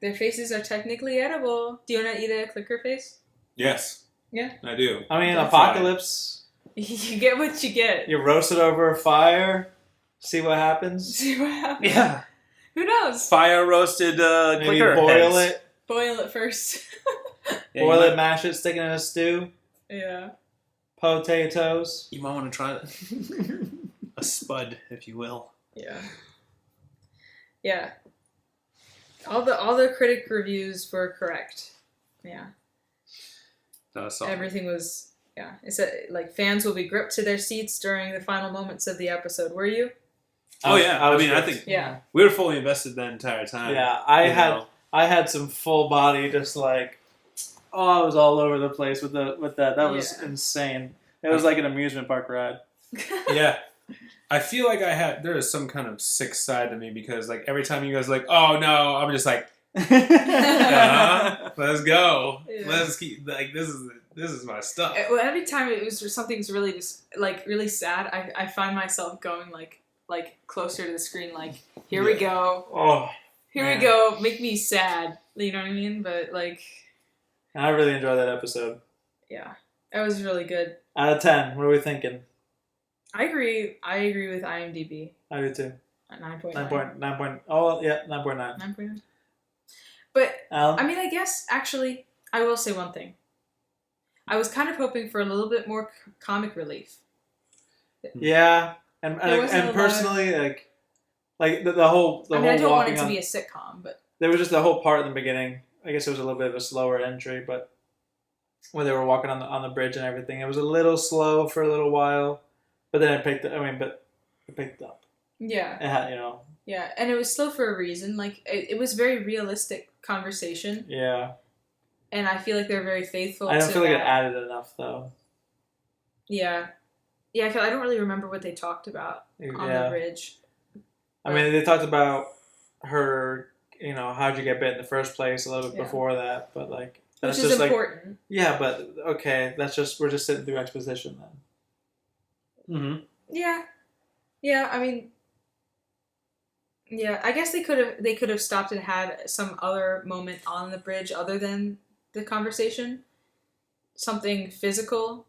[SPEAKER 1] their faces are technically edible. Do you want to eat a clicker face?
[SPEAKER 3] Yes.
[SPEAKER 1] Yeah.
[SPEAKER 3] I do.
[SPEAKER 2] I mean, Apocalypse.
[SPEAKER 1] You get what you get.
[SPEAKER 2] You roast it over a fire. See what happens.
[SPEAKER 1] See what happens.
[SPEAKER 2] Yeah.
[SPEAKER 1] Who knows?
[SPEAKER 3] Fire roasted
[SPEAKER 2] Maybe
[SPEAKER 3] clicker
[SPEAKER 2] boil
[SPEAKER 3] heads.
[SPEAKER 2] it.
[SPEAKER 1] Boil it first.
[SPEAKER 3] Yeah,
[SPEAKER 2] Boil it, mash it, stick it in a stew.
[SPEAKER 1] Yeah.
[SPEAKER 2] Potatoes.
[SPEAKER 3] You might want to try that. A spud, if you will.
[SPEAKER 1] Yeah. Yeah. All the critic reviews were correct. Yeah.
[SPEAKER 3] That was solid.
[SPEAKER 1] Everything was It's like fans will be gripped to their seats during the final moments of the episode. Were you?
[SPEAKER 3] Oh yeah. I mean, I
[SPEAKER 2] gripped.
[SPEAKER 3] think we were fully invested that entire time.
[SPEAKER 2] Yeah, I had some full body, just like, I was all over the place with that. That was insane. It was like an amusement park ride.
[SPEAKER 3] Yeah. I feel like there is some kind of sick side to me because like every time you guys are like, oh no, I'm just like, let's go.
[SPEAKER 1] Yeah.
[SPEAKER 3] Let's keep like this is my stuff.
[SPEAKER 1] Well, every time it was something's really just like really sad, I find myself going like closer to the screen, like here we go.
[SPEAKER 2] Oh,
[SPEAKER 1] here we go. Make me sad. You know what I mean? But like,
[SPEAKER 2] I really enjoyed that episode.
[SPEAKER 1] Yeah, that was really good.
[SPEAKER 2] Out of 10, what are we thinking?
[SPEAKER 1] I agree with IMDb.
[SPEAKER 2] I do too.
[SPEAKER 1] 9.9.
[SPEAKER 2] 9.9. Oh yeah, 9.9.
[SPEAKER 1] 9.9. But
[SPEAKER 2] Alan?
[SPEAKER 1] I mean, I guess actually, I will say one thing. I was kind of hoping for a little bit more comic relief.
[SPEAKER 2] Yeah, and personally, like the whole.
[SPEAKER 1] I mean, I don't want it to be a sitcom, but
[SPEAKER 2] there was just the whole part in the beginning. I guess it was a little bit of a slower entry, but when they were walking on the bridge and everything, it was a little slow for a little while, but then it picked up. It picked up.
[SPEAKER 1] Yeah.
[SPEAKER 2] It had,
[SPEAKER 1] Yeah, and it was slow for a reason. Like it was very realistic conversation.
[SPEAKER 2] Yeah.
[SPEAKER 1] And I feel like they're very faithful.
[SPEAKER 2] I don't feel like it added enough though.
[SPEAKER 1] Yeah. Yeah, 'cause I don't really remember what they talked about on the bridge.
[SPEAKER 2] I mean, they talked about her, you know, how'd you get bit in the first place a little bit before that, but like that's
[SPEAKER 1] which is
[SPEAKER 2] just
[SPEAKER 1] important.
[SPEAKER 2] Like, yeah, but okay, we're just sitting through exposition then.
[SPEAKER 3] Mm-hmm.
[SPEAKER 1] Yeah. I mean, yeah. I guess they could have stopped and had some other moment on the bridge other than the conversation, something physical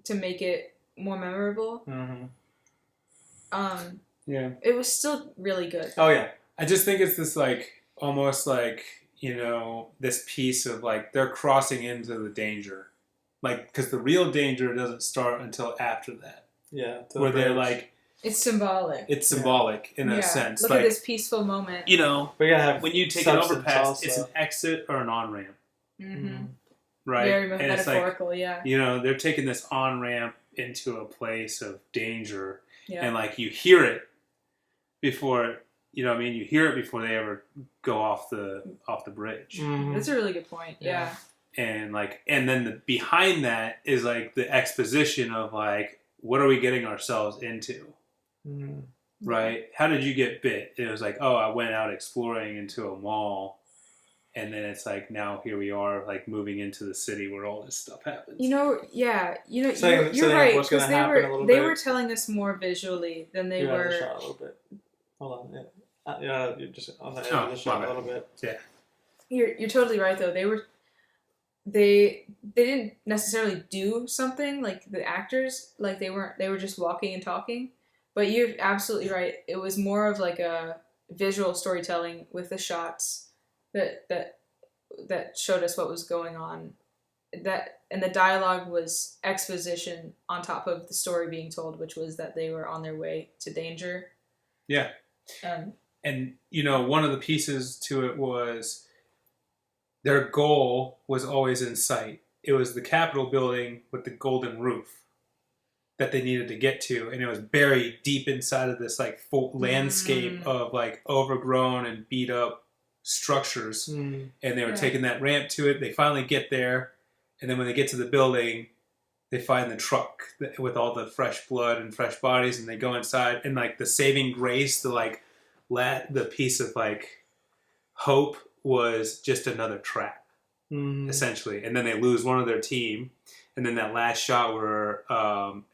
[SPEAKER 1] to make it more memorable.
[SPEAKER 2] Mm-hmm.
[SPEAKER 3] Yeah.
[SPEAKER 1] It was still really good.
[SPEAKER 2] Oh yeah.
[SPEAKER 3] I just think it's this like almost like, you know, this piece of like they're crossing into the danger, like because the real danger doesn't start until after that.
[SPEAKER 2] Yeah.
[SPEAKER 3] Where they're like,
[SPEAKER 1] it's symbolic.
[SPEAKER 3] It's symbolic in a sense.
[SPEAKER 1] Look
[SPEAKER 3] like,
[SPEAKER 1] at this peaceful moment.
[SPEAKER 3] You know,
[SPEAKER 2] but yeah,
[SPEAKER 3] when you take an overpass, it's an exit or an on ramp.
[SPEAKER 1] Mm-hmm.
[SPEAKER 3] Right.
[SPEAKER 1] Very
[SPEAKER 3] and
[SPEAKER 1] metaphorical.
[SPEAKER 3] It's like, you know, they're taking this on ramp into a place of danger, and like you hear it before. You know what I mean? You hear it before they ever go off the bridge.
[SPEAKER 2] Mm-hmm.
[SPEAKER 1] That's a really good point. Yeah.
[SPEAKER 3] And like, and then behind that is like the exposition of like, what are we getting ourselves into?
[SPEAKER 2] Mm-hmm.
[SPEAKER 3] Right? How did you get bit? And it was like, oh, I went out exploring into a mall, and then it's like now here we are, like moving into the city where all this stuff happens.
[SPEAKER 1] You know, you're right, because they were telling us more visually than they were.
[SPEAKER 2] The shot a little bit. Hold on. Yeah, you're just on the edge of the shot a little bit.
[SPEAKER 3] Yeah.
[SPEAKER 1] You're totally right though. They didn't necessarily do something like the actors, like they were just walking and talking. But you're absolutely right. It was more of like a visual storytelling with the shots that showed us what was going on. And the dialogue was exposition on top of the story being told, which was that they were on their way to danger.
[SPEAKER 3] Yeah. And, you know, one of the pieces to it was their goal was always in sight. It was the Capitol building with the golden roof that they needed to get to. And it was buried deep inside of this, like, full landscape of, like, overgrown and beat up structures. And they were taking that ramp to it. They finally get there. And then when they get to the building, they find the truck with all the fresh blood and fresh bodies. And they go inside. And, like, the saving grace, the piece of like hope was just another trap, essentially. And then they lose one of their team, and then that last shot where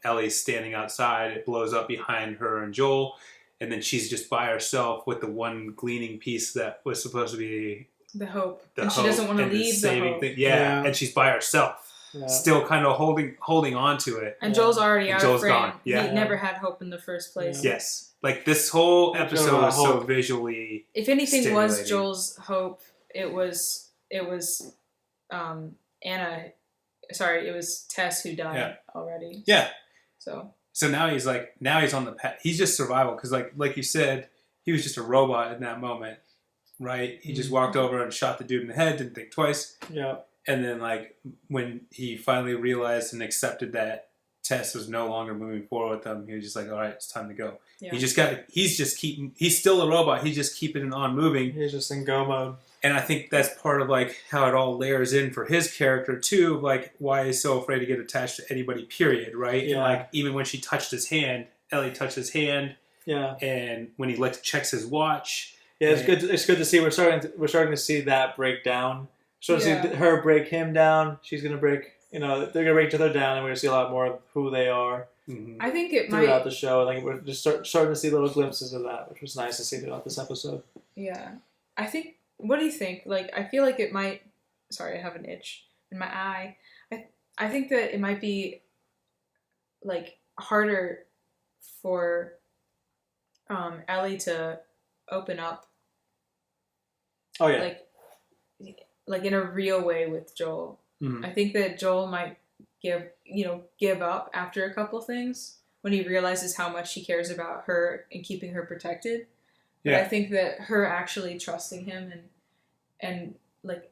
[SPEAKER 3] Ellie's standing outside, it blows up behind her and Joel, and then she's just by herself with the one gleaming piece that was supposed to be
[SPEAKER 1] the hope, and she doesn't want to leave the hope.
[SPEAKER 3] And she's by herself, still kind of holding on to it.
[SPEAKER 1] And Joel's already out of frame.
[SPEAKER 3] Gone.
[SPEAKER 1] He never had hope in the first place.
[SPEAKER 3] Yes. Like, this whole episode was so visually
[SPEAKER 1] if anything was Joel's hope, it was Anna. Sorry, it was Tess who died already.
[SPEAKER 3] Yeah.
[SPEAKER 1] So
[SPEAKER 3] now he's on the path. He's just survival because, like you said, he was just a robot in that moment, right? He just walked over and shot the dude in the head, didn't think twice.
[SPEAKER 2] Yeah.
[SPEAKER 3] And then, like, when he finally realized and accepted that Tess was no longer moving forward with him, he was just like, all right, it's time to go. Yeah. He's still a robot. He's just keeping it on moving.
[SPEAKER 2] He's just in go mode.
[SPEAKER 3] And I think that's part of, like, how it all layers in for his character, too, like, why he's so afraid to get attached to anybody, period, right? Yeah. And, like, even when she touched his hand, Ellie touched his hand. Yeah. And when he checks his watch.
[SPEAKER 2] Yeah, it's good to see. We're starting to see that break down. So to see her break him down, she's gonna break. You know, they're gonna break each other down, and we're gonna see a lot more of who they are.
[SPEAKER 1] Mm-hmm. I think it
[SPEAKER 2] throughout the show. Like we're just starting to see little glimpses of that, which was nice to see throughout this episode.
[SPEAKER 1] Yeah, I think. What do you think? Like, I feel like it might. Sorry, I have an itch in my eye. I think that it might be like harder for Ellie to open up.
[SPEAKER 2] Oh yeah.
[SPEAKER 1] Like in a real way with Joel. Mm-hmm. I think that Joel might give up after a couple things when he realizes how much he cares about her and keeping her protected. But I think that her actually trusting him and like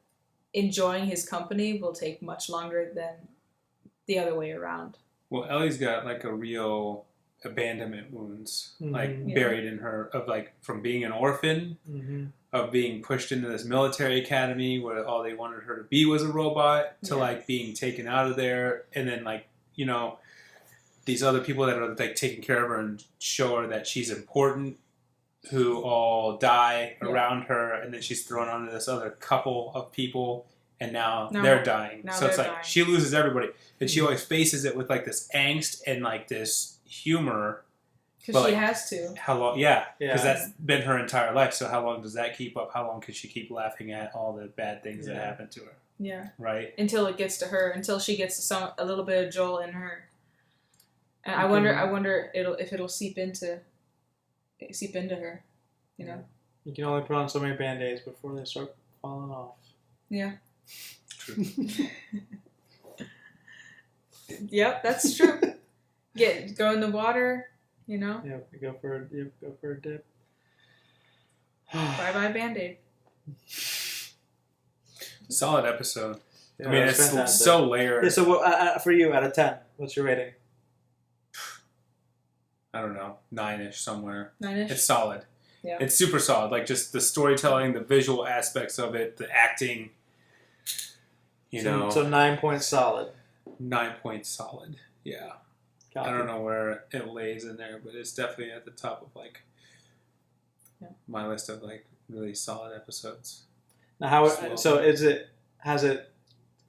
[SPEAKER 1] enjoying his company will take much longer than the other way around.
[SPEAKER 3] Well, Ellie's got like a real abandonment wounds, buried in her, of like from being an orphan, of being pushed into this military academy where all they wanted her to be was a robot, to like being taken out of there, and then like, you know, these other people that are like taking care of her and show her that she's important, who all die around her, and then she's thrown onto this other couple of people, and now they're dying. So it's like
[SPEAKER 1] dying.
[SPEAKER 3] she loses everybody, and she always faces it with like this angst and like this humor.
[SPEAKER 1] Because she has to.
[SPEAKER 3] How long? Yeah, because that's been her entire life. So how long does that keep up? How long can she keep laughing at all the bad things that happen to her?
[SPEAKER 1] Yeah.
[SPEAKER 3] Right.
[SPEAKER 1] Until it gets to her. Until she gets a little bit of Joel in her. And I wonder if it'll seep into her. You know.
[SPEAKER 2] You can only put on so many Band-Aids before they start falling off.
[SPEAKER 1] Yeah.
[SPEAKER 3] True.
[SPEAKER 1] Yep, that's true. Go in the water. You know?
[SPEAKER 2] Yeah, go for a dip.
[SPEAKER 1] Bye-bye Band-Aid.
[SPEAKER 3] Solid episode.
[SPEAKER 2] Yeah,
[SPEAKER 3] I mean, it's
[SPEAKER 2] fantastic.
[SPEAKER 3] so layered.
[SPEAKER 2] Yeah, so for you, out of 10, what's your rating?
[SPEAKER 3] I don't know, 9-ish somewhere.
[SPEAKER 1] 9-ish?
[SPEAKER 3] It's solid.
[SPEAKER 1] Yeah.
[SPEAKER 3] It's super solid. Like, just the storytelling, the visual aspects of it, the acting,
[SPEAKER 2] So 9 points solid.
[SPEAKER 3] 9 points solid. Yeah.
[SPEAKER 2] Copy.
[SPEAKER 3] I don't know where it lays in there, but it's definitely at the top of, like, my list of, like, really solid episodes.
[SPEAKER 2] Now, has it,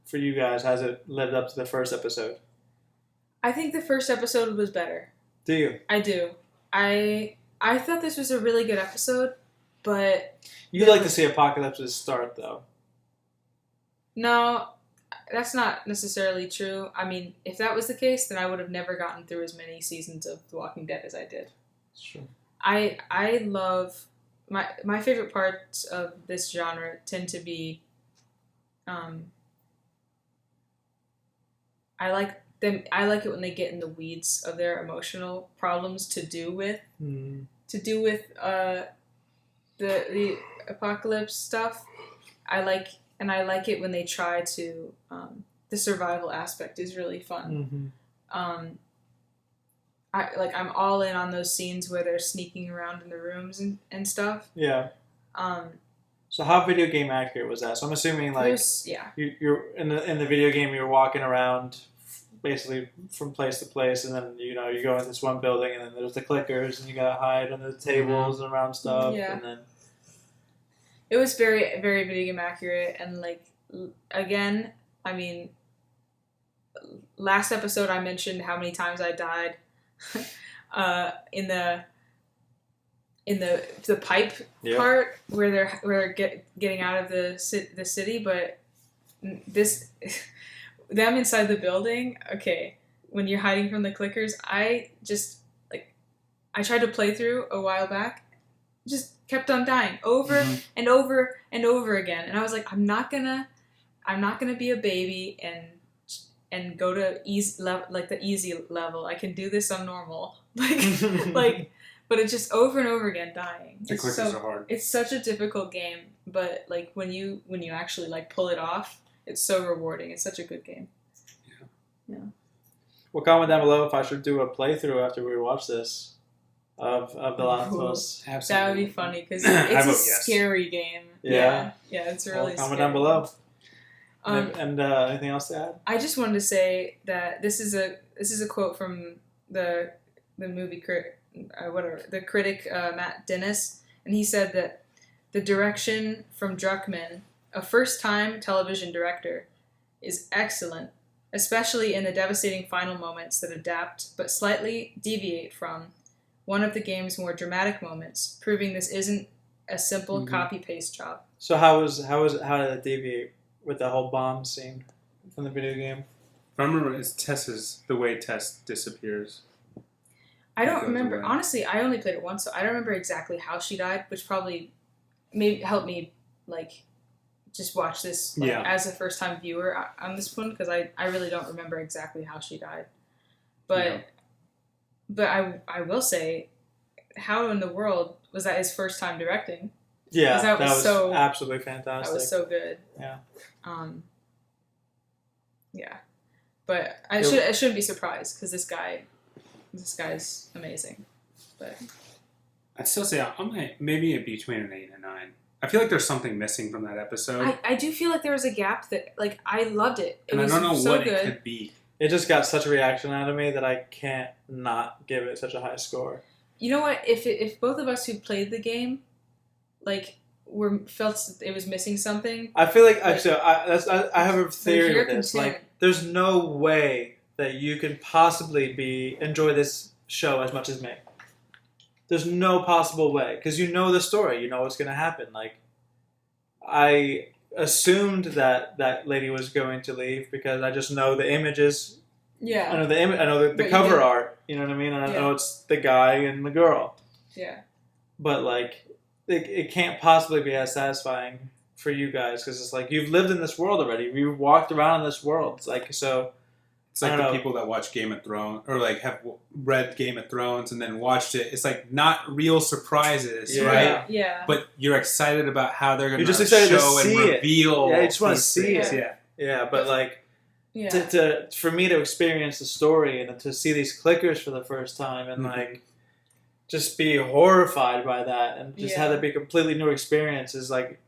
[SPEAKER 2] for you guys, has it lived up to the first episode?
[SPEAKER 1] I think the first episode was better.
[SPEAKER 2] Do you?
[SPEAKER 1] I do. I thought this was a really good episode, but...
[SPEAKER 2] You'd like to see Apocalypse's start, though.
[SPEAKER 1] No, that's not necessarily true. I mean, if that was the case, then I would have never gotten through as many seasons of The Walking Dead as I did.
[SPEAKER 2] Sure.
[SPEAKER 1] I love... My favorite parts of this genre tend to be... I like it when they get in the weeds of their emotional problems to do with the apocalypse stuff. I like it when they try to the survival aspect is really fun.
[SPEAKER 2] Mm-hmm.
[SPEAKER 1] I'm all in on those scenes where they're sneaking around in the rooms and stuff.
[SPEAKER 2] Yeah. So how video game accurate was that? So I'm assuming like you're in the video game, you're walking around basically from place to place, and then you go in this one building, and then there's the clickers, and you gotta hide under the tables and around stuff, and then
[SPEAKER 1] it was very, very video game accurate. And like again, I mean, last episode I mentioned how many times I died in the pipe part where they're getting out of the city, but this them inside the building. Okay, when you're hiding from the clickers, I tried to play through a while back, just kept on dying over and over and over again, and I was like, I'm not gonna be a baby and go to the easy level. I can do this on normal, but it's just over and over again dying.
[SPEAKER 3] The clickers are hard.
[SPEAKER 1] It's such a difficult game, but like when you actually like pull it off, it's so rewarding. It's such a good game. Yeah.
[SPEAKER 2] Well, comment down below if I should do a playthrough after we watch this of The Last of Us.
[SPEAKER 3] Absolutely.
[SPEAKER 1] That would be funny because it's a scary game. Yeah, it's really.
[SPEAKER 2] Comment down below. And anything else to add?
[SPEAKER 1] I just wanted to say that this is a quote from the movie critic, Matt Dennis, and he said that the direction from Druckmann, a first-time television director, is excellent, especially in the devastating final moments that adapt but slightly deviate from one of the game's more dramatic moments, proving this isn't a simple copy-paste job.
[SPEAKER 2] So how did it deviate with the whole bomb scene from the video game?
[SPEAKER 3] I remember it's the way Tess disappears.
[SPEAKER 1] I don't remember. Honestly, I only played it once, so I don't remember exactly how she died, which probably maybe helped me like just watch this as a first-time viewer on this one, because I really don't remember exactly how she died. But I will say, how in the world was that his first time directing?
[SPEAKER 2] Yeah, that was so absolutely fantastic.
[SPEAKER 1] That was so good.
[SPEAKER 2] Yeah.
[SPEAKER 1] Yeah, but I shouldn't be surprised because this guy's amazing. But
[SPEAKER 3] I'd still say I'm maybe between an 8 and 9. I feel like there's something missing from that episode.
[SPEAKER 1] I do feel like there was a gap that like I loved it.
[SPEAKER 3] I don't know what it could be.
[SPEAKER 2] it just got such a reaction out of me that I can't not give it such a high score.
[SPEAKER 1] You know what? If both of us who played the game, like, felt it was missing something.
[SPEAKER 2] I feel like actually, I have a theory
[SPEAKER 1] you're
[SPEAKER 2] with this.
[SPEAKER 1] concerned.
[SPEAKER 2] Like, there's no way that you can possibly enjoy this show as much as me. There's no possible way, because you know the story, you know what's going to happen. Like, I assumed that that lady was going to leave because I just know the images.
[SPEAKER 1] Yeah.
[SPEAKER 2] I know the image. I know the
[SPEAKER 1] But you
[SPEAKER 2] cover
[SPEAKER 1] didn't-
[SPEAKER 2] art. You know what I mean? And I
[SPEAKER 1] Yeah.
[SPEAKER 2] know it's the guy and the girl.
[SPEAKER 1] Yeah.
[SPEAKER 2] But like, it can't possibly be as satisfying for you guys because it's like you've lived in this world already. You've walked around in this world. It's like so.
[SPEAKER 3] It's like
[SPEAKER 2] I
[SPEAKER 3] the
[SPEAKER 2] don't know.
[SPEAKER 3] people that watch Game of Thrones or like have read Game of Thrones and then watched it. It's like not real surprises,
[SPEAKER 2] Yeah.
[SPEAKER 3] right?
[SPEAKER 1] Yeah.
[SPEAKER 3] But you're excited about how they're going
[SPEAKER 2] You're
[SPEAKER 3] to
[SPEAKER 2] just excited to
[SPEAKER 3] show
[SPEAKER 2] see
[SPEAKER 3] and
[SPEAKER 2] it.
[SPEAKER 3] reveal.
[SPEAKER 2] Yeah, you just wanna
[SPEAKER 3] these
[SPEAKER 2] see
[SPEAKER 3] things.
[SPEAKER 1] it.
[SPEAKER 3] Yeah.
[SPEAKER 2] Yeah, but like.
[SPEAKER 1] Yeah.
[SPEAKER 2] To for me to experience the story and to see these clickers for the first time and
[SPEAKER 3] Mhm.
[SPEAKER 2] like just be horrified by that and just have
[SPEAKER 1] Yeah.
[SPEAKER 2] that be a completely new experience is like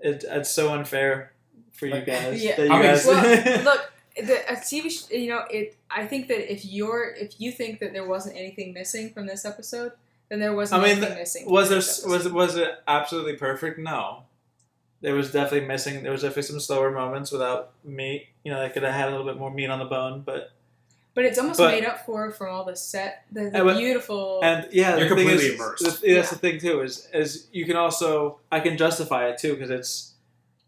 [SPEAKER 2] it's so unfair for you guys.
[SPEAKER 1] Yeah.
[SPEAKER 2] That you
[SPEAKER 3] I mean,
[SPEAKER 2] guys
[SPEAKER 1] Well, look, a TV, I think that if you think that there wasn't anything missing from this episode, then there wasn't
[SPEAKER 2] I mean,
[SPEAKER 1] anything missing.
[SPEAKER 2] was
[SPEAKER 1] from
[SPEAKER 2] there
[SPEAKER 1] this episode.
[SPEAKER 2] was it absolutely perfect? No. There was definitely missing. There was definitely some slower moments without meat. You know, they could have had a little bit more meat on the bone, but
[SPEAKER 1] But it's almost
[SPEAKER 2] but-
[SPEAKER 1] made up for from all the the
[SPEAKER 2] And what-
[SPEAKER 1] beautiful.
[SPEAKER 2] and yeah,
[SPEAKER 3] You're
[SPEAKER 2] the thing
[SPEAKER 3] completely
[SPEAKER 2] is,
[SPEAKER 3] immersed.
[SPEAKER 2] That's
[SPEAKER 1] Yeah.
[SPEAKER 2] the thing too. Is you can also I can justify it too because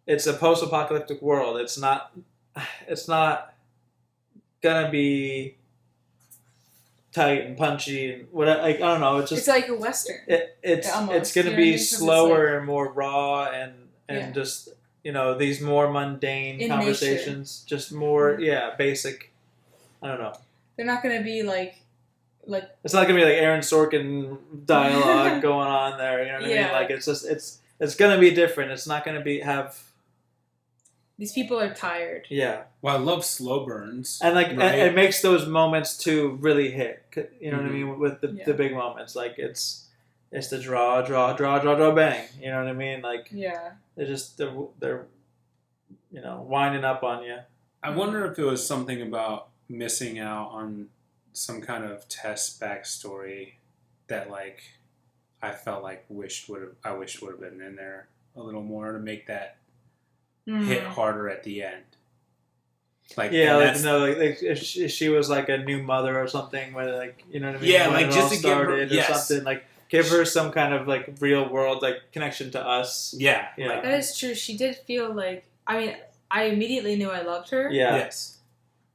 [SPEAKER 2] it's a post-apocalyptic world. It's not gonna be tight and punchy and what like I don't know. It's just
[SPEAKER 1] it's like a western.
[SPEAKER 2] it's
[SPEAKER 1] almost,
[SPEAKER 2] gonna
[SPEAKER 1] you know what I
[SPEAKER 2] be
[SPEAKER 1] mean? 'Cause it's
[SPEAKER 2] slower and more raw and
[SPEAKER 1] Yeah.
[SPEAKER 2] just these more mundane
[SPEAKER 1] In
[SPEAKER 2] conversations, just more basic. I don't know.
[SPEAKER 1] They're not going to be like
[SPEAKER 2] It's not gonna be like Aaron Sorkin dialogue going on there. You know what I mean?
[SPEAKER 1] Yeah.
[SPEAKER 2] Like it's just it's gonna be different. It's not gonna have
[SPEAKER 1] these people are tired.
[SPEAKER 2] yeah.
[SPEAKER 3] Well, I love slow burns.
[SPEAKER 2] And like
[SPEAKER 3] right?
[SPEAKER 2] it makes those moments too really hit. You know what I
[SPEAKER 3] Mhm.
[SPEAKER 2] mean with
[SPEAKER 1] Yeah.
[SPEAKER 2] the big moments. Like it's the draw bang. You know what I mean? Like
[SPEAKER 1] Yeah.
[SPEAKER 2] they're winding up on you.
[SPEAKER 3] I wonder if it was something about missing out on some kind of Tess backstory that like I felt like I wished would have been in there a little more to make that hit harder at the end. Like
[SPEAKER 2] Yeah,
[SPEAKER 3] and
[SPEAKER 2] like
[SPEAKER 3] that's-
[SPEAKER 2] no, like if she was like a new mother or something, where like you know what I mean?
[SPEAKER 3] Yeah,
[SPEAKER 2] when
[SPEAKER 3] like,
[SPEAKER 2] it
[SPEAKER 3] just
[SPEAKER 2] all
[SPEAKER 3] to give her-
[SPEAKER 2] started or
[SPEAKER 3] yes.
[SPEAKER 2] something. Like give her some kind of like real world like connection to us.
[SPEAKER 3] yeah,
[SPEAKER 2] Yeah.
[SPEAKER 3] like,
[SPEAKER 1] That is true. She did feel like, I mean, I immediately knew I loved her.
[SPEAKER 2] Yeah,
[SPEAKER 3] yes.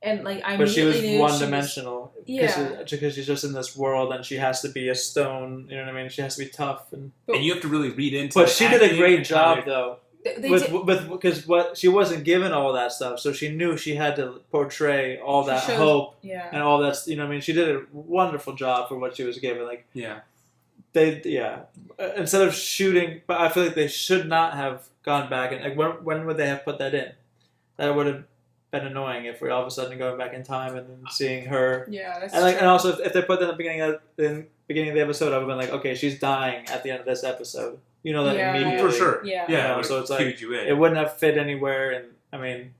[SPEAKER 1] And like, I
[SPEAKER 2] but she was
[SPEAKER 1] immediately knew
[SPEAKER 2] one
[SPEAKER 1] she was-
[SPEAKER 2] dimensional.
[SPEAKER 1] Yeah.
[SPEAKER 2] because she's just in this world and she has to be a stone. You know what I mean? She has to be tough and.
[SPEAKER 3] And you have to really read into
[SPEAKER 2] But
[SPEAKER 3] the
[SPEAKER 2] she did a
[SPEAKER 3] acting
[SPEAKER 2] great
[SPEAKER 3] and how
[SPEAKER 2] job though.
[SPEAKER 1] They
[SPEAKER 2] With
[SPEAKER 1] did,
[SPEAKER 2] because what she wasn't given all that stuff, so she knew she had to portray all
[SPEAKER 1] She
[SPEAKER 2] that
[SPEAKER 1] showed-
[SPEAKER 2] hope
[SPEAKER 1] yeah.
[SPEAKER 2] and all that's what I mean. She did a wonderful job for what she was given. Like
[SPEAKER 3] Yeah.
[SPEAKER 2] instead of shooting, but I feel like they should not have gone back and like when would they have put that in? That would have been annoying if we're all of a sudden going back in time and then seeing her.
[SPEAKER 1] Yeah, that's
[SPEAKER 2] And like,
[SPEAKER 1] true.
[SPEAKER 2] and also if they put that in the beginning of the episode, I would have been like, okay, she's dying at the end of this episode. You know that
[SPEAKER 1] Yeah.
[SPEAKER 2] immediately.
[SPEAKER 3] For sure.
[SPEAKER 1] Yeah.
[SPEAKER 3] Yeah.
[SPEAKER 2] You know,
[SPEAKER 3] it
[SPEAKER 2] so
[SPEAKER 3] would
[SPEAKER 2] it's like,
[SPEAKER 3] cued you in.
[SPEAKER 2] It wouldn't have fit anywhere, and I mean,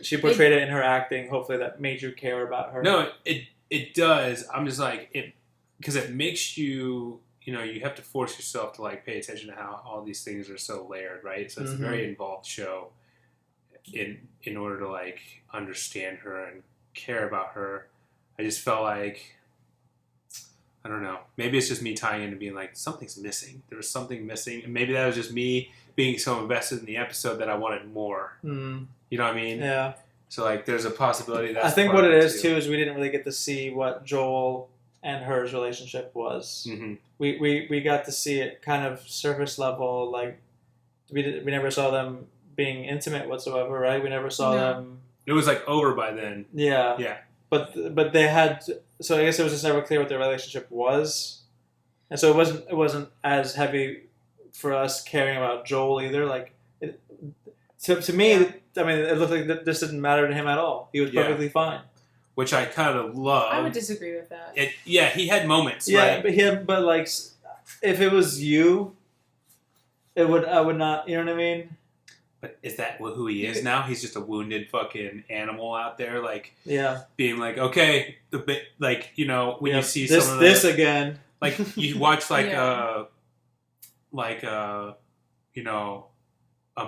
[SPEAKER 2] she portrayed it in her acting. Hopefully, that made you care about her.
[SPEAKER 3] No, it does. I'm just like it because it makes you you have to force yourself to like pay attention to how all these things are so layered, right? So it's a very involved show in order to like understand her and care about her. I just felt like I don't know. Maybe it's just me tying into being like something's missing. There was something missing, and maybe that was just me being so invested in the episode that I wanted more.
[SPEAKER 2] Mm,
[SPEAKER 3] You know what I mean?
[SPEAKER 2] yeah.
[SPEAKER 3] So like, there's a possibility that
[SPEAKER 2] I think what it is too is we didn't really get to see what Joel and her's relationship was.
[SPEAKER 3] Mm-hmm.
[SPEAKER 2] We got to see it kind of surface level. Like we never saw them being intimate whatsoever, right? We never saw
[SPEAKER 1] No.
[SPEAKER 2] them.
[SPEAKER 3] It was like over by then.
[SPEAKER 2] Yeah.
[SPEAKER 3] Yeah.
[SPEAKER 2] But they had, so I guess it was just never clear what their relationship was, and so it wasn't as heavy for us caring about Joel either. Like to me, I mean, it looked like this didn't matter to him at all. He was
[SPEAKER 3] Yeah.
[SPEAKER 2] perfectly fine.
[SPEAKER 3] Which I kind of love.
[SPEAKER 1] I would disagree with that.
[SPEAKER 3] He had moments.
[SPEAKER 2] Yeah,
[SPEAKER 3] right?
[SPEAKER 2] but like if it was you, I would not. You know what I mean?
[SPEAKER 3] but is that who he is now? He's just a wounded fucking animal out there, like being like, okay, like when you see
[SPEAKER 2] this
[SPEAKER 3] some of
[SPEAKER 2] this again,
[SPEAKER 3] like you watch like a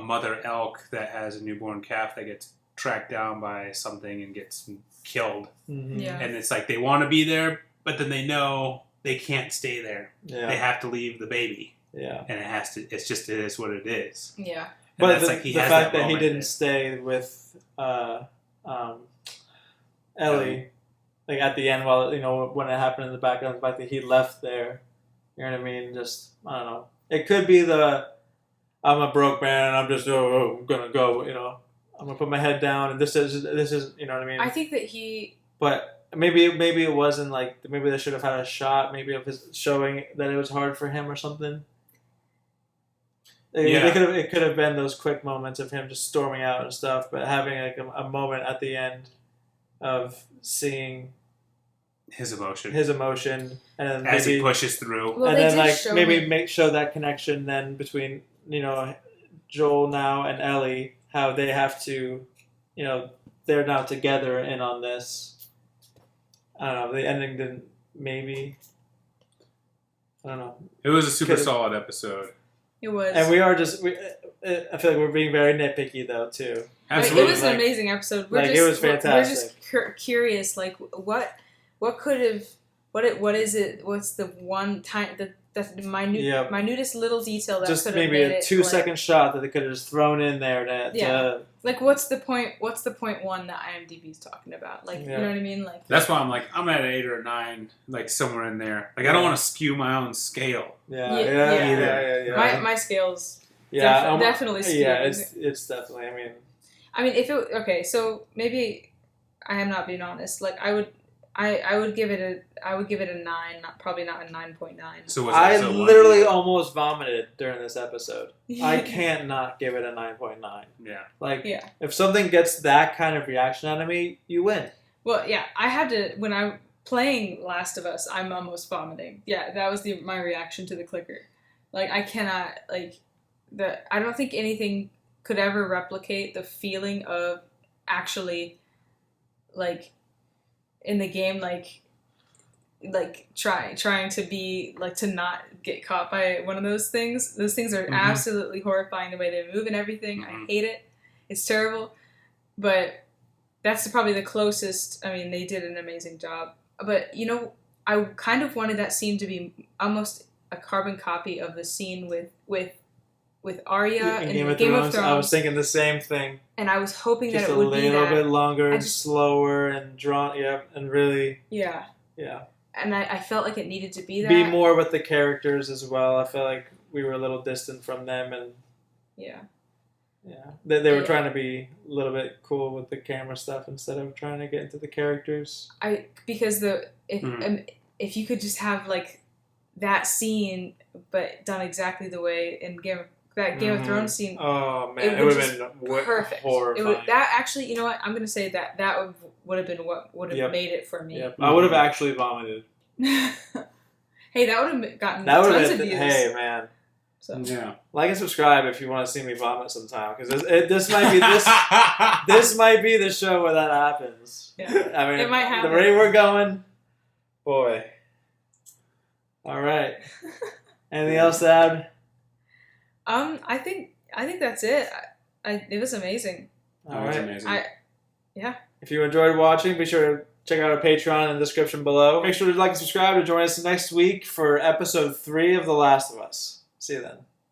[SPEAKER 3] mother elk that has a newborn calf that gets tracked down by something and gets killed, and it's like they want to be there, but then they know they can't stay there. They have to leave the baby. And it has to. It is what it is.
[SPEAKER 1] Yeah.
[SPEAKER 3] And
[SPEAKER 2] but
[SPEAKER 3] that's like he
[SPEAKER 2] the
[SPEAKER 3] has
[SPEAKER 2] fact
[SPEAKER 3] that
[SPEAKER 2] he didn't
[SPEAKER 3] there.
[SPEAKER 2] stay with Ellie, like at the end, while when it happened in the background, the fact that he left there, you know what I mean? Just I don't know. It could be I'm a broke man and I'm just I'm gonna go. I'm gonna put my head down and this is you know what I mean?
[SPEAKER 1] I think that he.
[SPEAKER 2] But maybe it wasn't like maybe they should have had a shot maybe of his showing that it was hard for him or something. It could have been those quick moments of him just storming out and stuff, but having like a moment at the end of seeing
[SPEAKER 3] his emotion,
[SPEAKER 2] and then
[SPEAKER 3] as
[SPEAKER 2] maybe,
[SPEAKER 3] he pushes through,
[SPEAKER 1] Well,
[SPEAKER 3] and
[SPEAKER 2] then like maybe show that connection then between Joel now and Ellie, how they have to, they're now together in on this. I don't know. The ending didn't maybe. I don't know.
[SPEAKER 3] It was a super solid episode.
[SPEAKER 1] It was.
[SPEAKER 2] And we are I feel like we're being very nitpicky though too.
[SPEAKER 3] Absolutely.
[SPEAKER 1] It was an amazing episode.
[SPEAKER 2] It was fantastic.
[SPEAKER 1] We're just curious, like what could have, what is it? What's the one time the minutest little detail that
[SPEAKER 2] just
[SPEAKER 1] could have
[SPEAKER 2] maybe
[SPEAKER 1] made
[SPEAKER 2] a
[SPEAKER 1] it
[SPEAKER 2] 2-second shot that they could have just thrown in there to
[SPEAKER 1] like what's the point? What's the point one that IMDb's talking about? Like you know what I mean? Like
[SPEAKER 3] that's why I'm at 8 or 9, like somewhere in there. Like I don't want to skew my own scale.
[SPEAKER 2] Yeah.
[SPEAKER 1] My scales.
[SPEAKER 2] Yeah,
[SPEAKER 1] definitely skewed.
[SPEAKER 2] Yeah, it's definitely.
[SPEAKER 1] I mean, if it okay, so maybe I am not being honest. Like I would give it a 9, probably not a 9.9.
[SPEAKER 3] So
[SPEAKER 2] I literally almost vomited during this episode. I can't not give it a 9.9.
[SPEAKER 3] Yeah.
[SPEAKER 2] If something gets that kind of reaction out of me, you win.
[SPEAKER 1] Well, yeah, I had to when I'm playing Last of Us, I'm almost vomiting. Yeah, that was my reaction to the clicker. Like I cannot I don't think anything could ever replicate the feeling of actually like in the game like trying to be like to not get caught by one of those things. Those things are absolutely horrifying, the way they move and everything. I hate it. It's terrible. But that's probably the closest. I mean, they did an amazing job. But I kind of wanted that scene to be almost a carbon copy of the scene with Arya in Game of Thrones.
[SPEAKER 2] I was thinking the same thing.
[SPEAKER 1] And I was hoping
[SPEAKER 2] just
[SPEAKER 1] that it would be
[SPEAKER 2] a little bit longer and slower and drawn. Yeah, and really.
[SPEAKER 1] Yeah.
[SPEAKER 2] Yeah.
[SPEAKER 1] And I felt like it needed to be that.
[SPEAKER 2] Be more with the characters as well. I feel like we were a little distant from them, and
[SPEAKER 1] yeah.
[SPEAKER 2] They were trying to be a little bit cool with the camera stuff instead of trying to get into the characters.
[SPEAKER 1] Because if you could just have like that scene, but done exactly the way in Game of Thrones scene.
[SPEAKER 2] Oh man, it would have been
[SPEAKER 1] perfect.
[SPEAKER 2] Horrifying.
[SPEAKER 1] That actually, you know what? I'm gonna say that would have been what would have made it for me.
[SPEAKER 2] Yep. I would have actually vomited.
[SPEAKER 1] Hey, that would have gotten
[SPEAKER 2] tons
[SPEAKER 1] of views.
[SPEAKER 2] Hey man.
[SPEAKER 1] So.
[SPEAKER 3] Yeah.
[SPEAKER 2] Like and subscribe if you want to see me vomit sometime, because this might be this might be the show where that happens.
[SPEAKER 1] Yeah.
[SPEAKER 2] I mean,
[SPEAKER 1] it might happen.
[SPEAKER 2] The rate we're going, boy. All right. Anything else to add?
[SPEAKER 1] I think that's it. It was amazing.
[SPEAKER 2] All right.
[SPEAKER 3] Amazing.
[SPEAKER 2] If you enjoyed watching, be sure to check out our Patreon in the description below. Make sure to like and subscribe to join us next week for episode 3 of The Last of Us. See you then.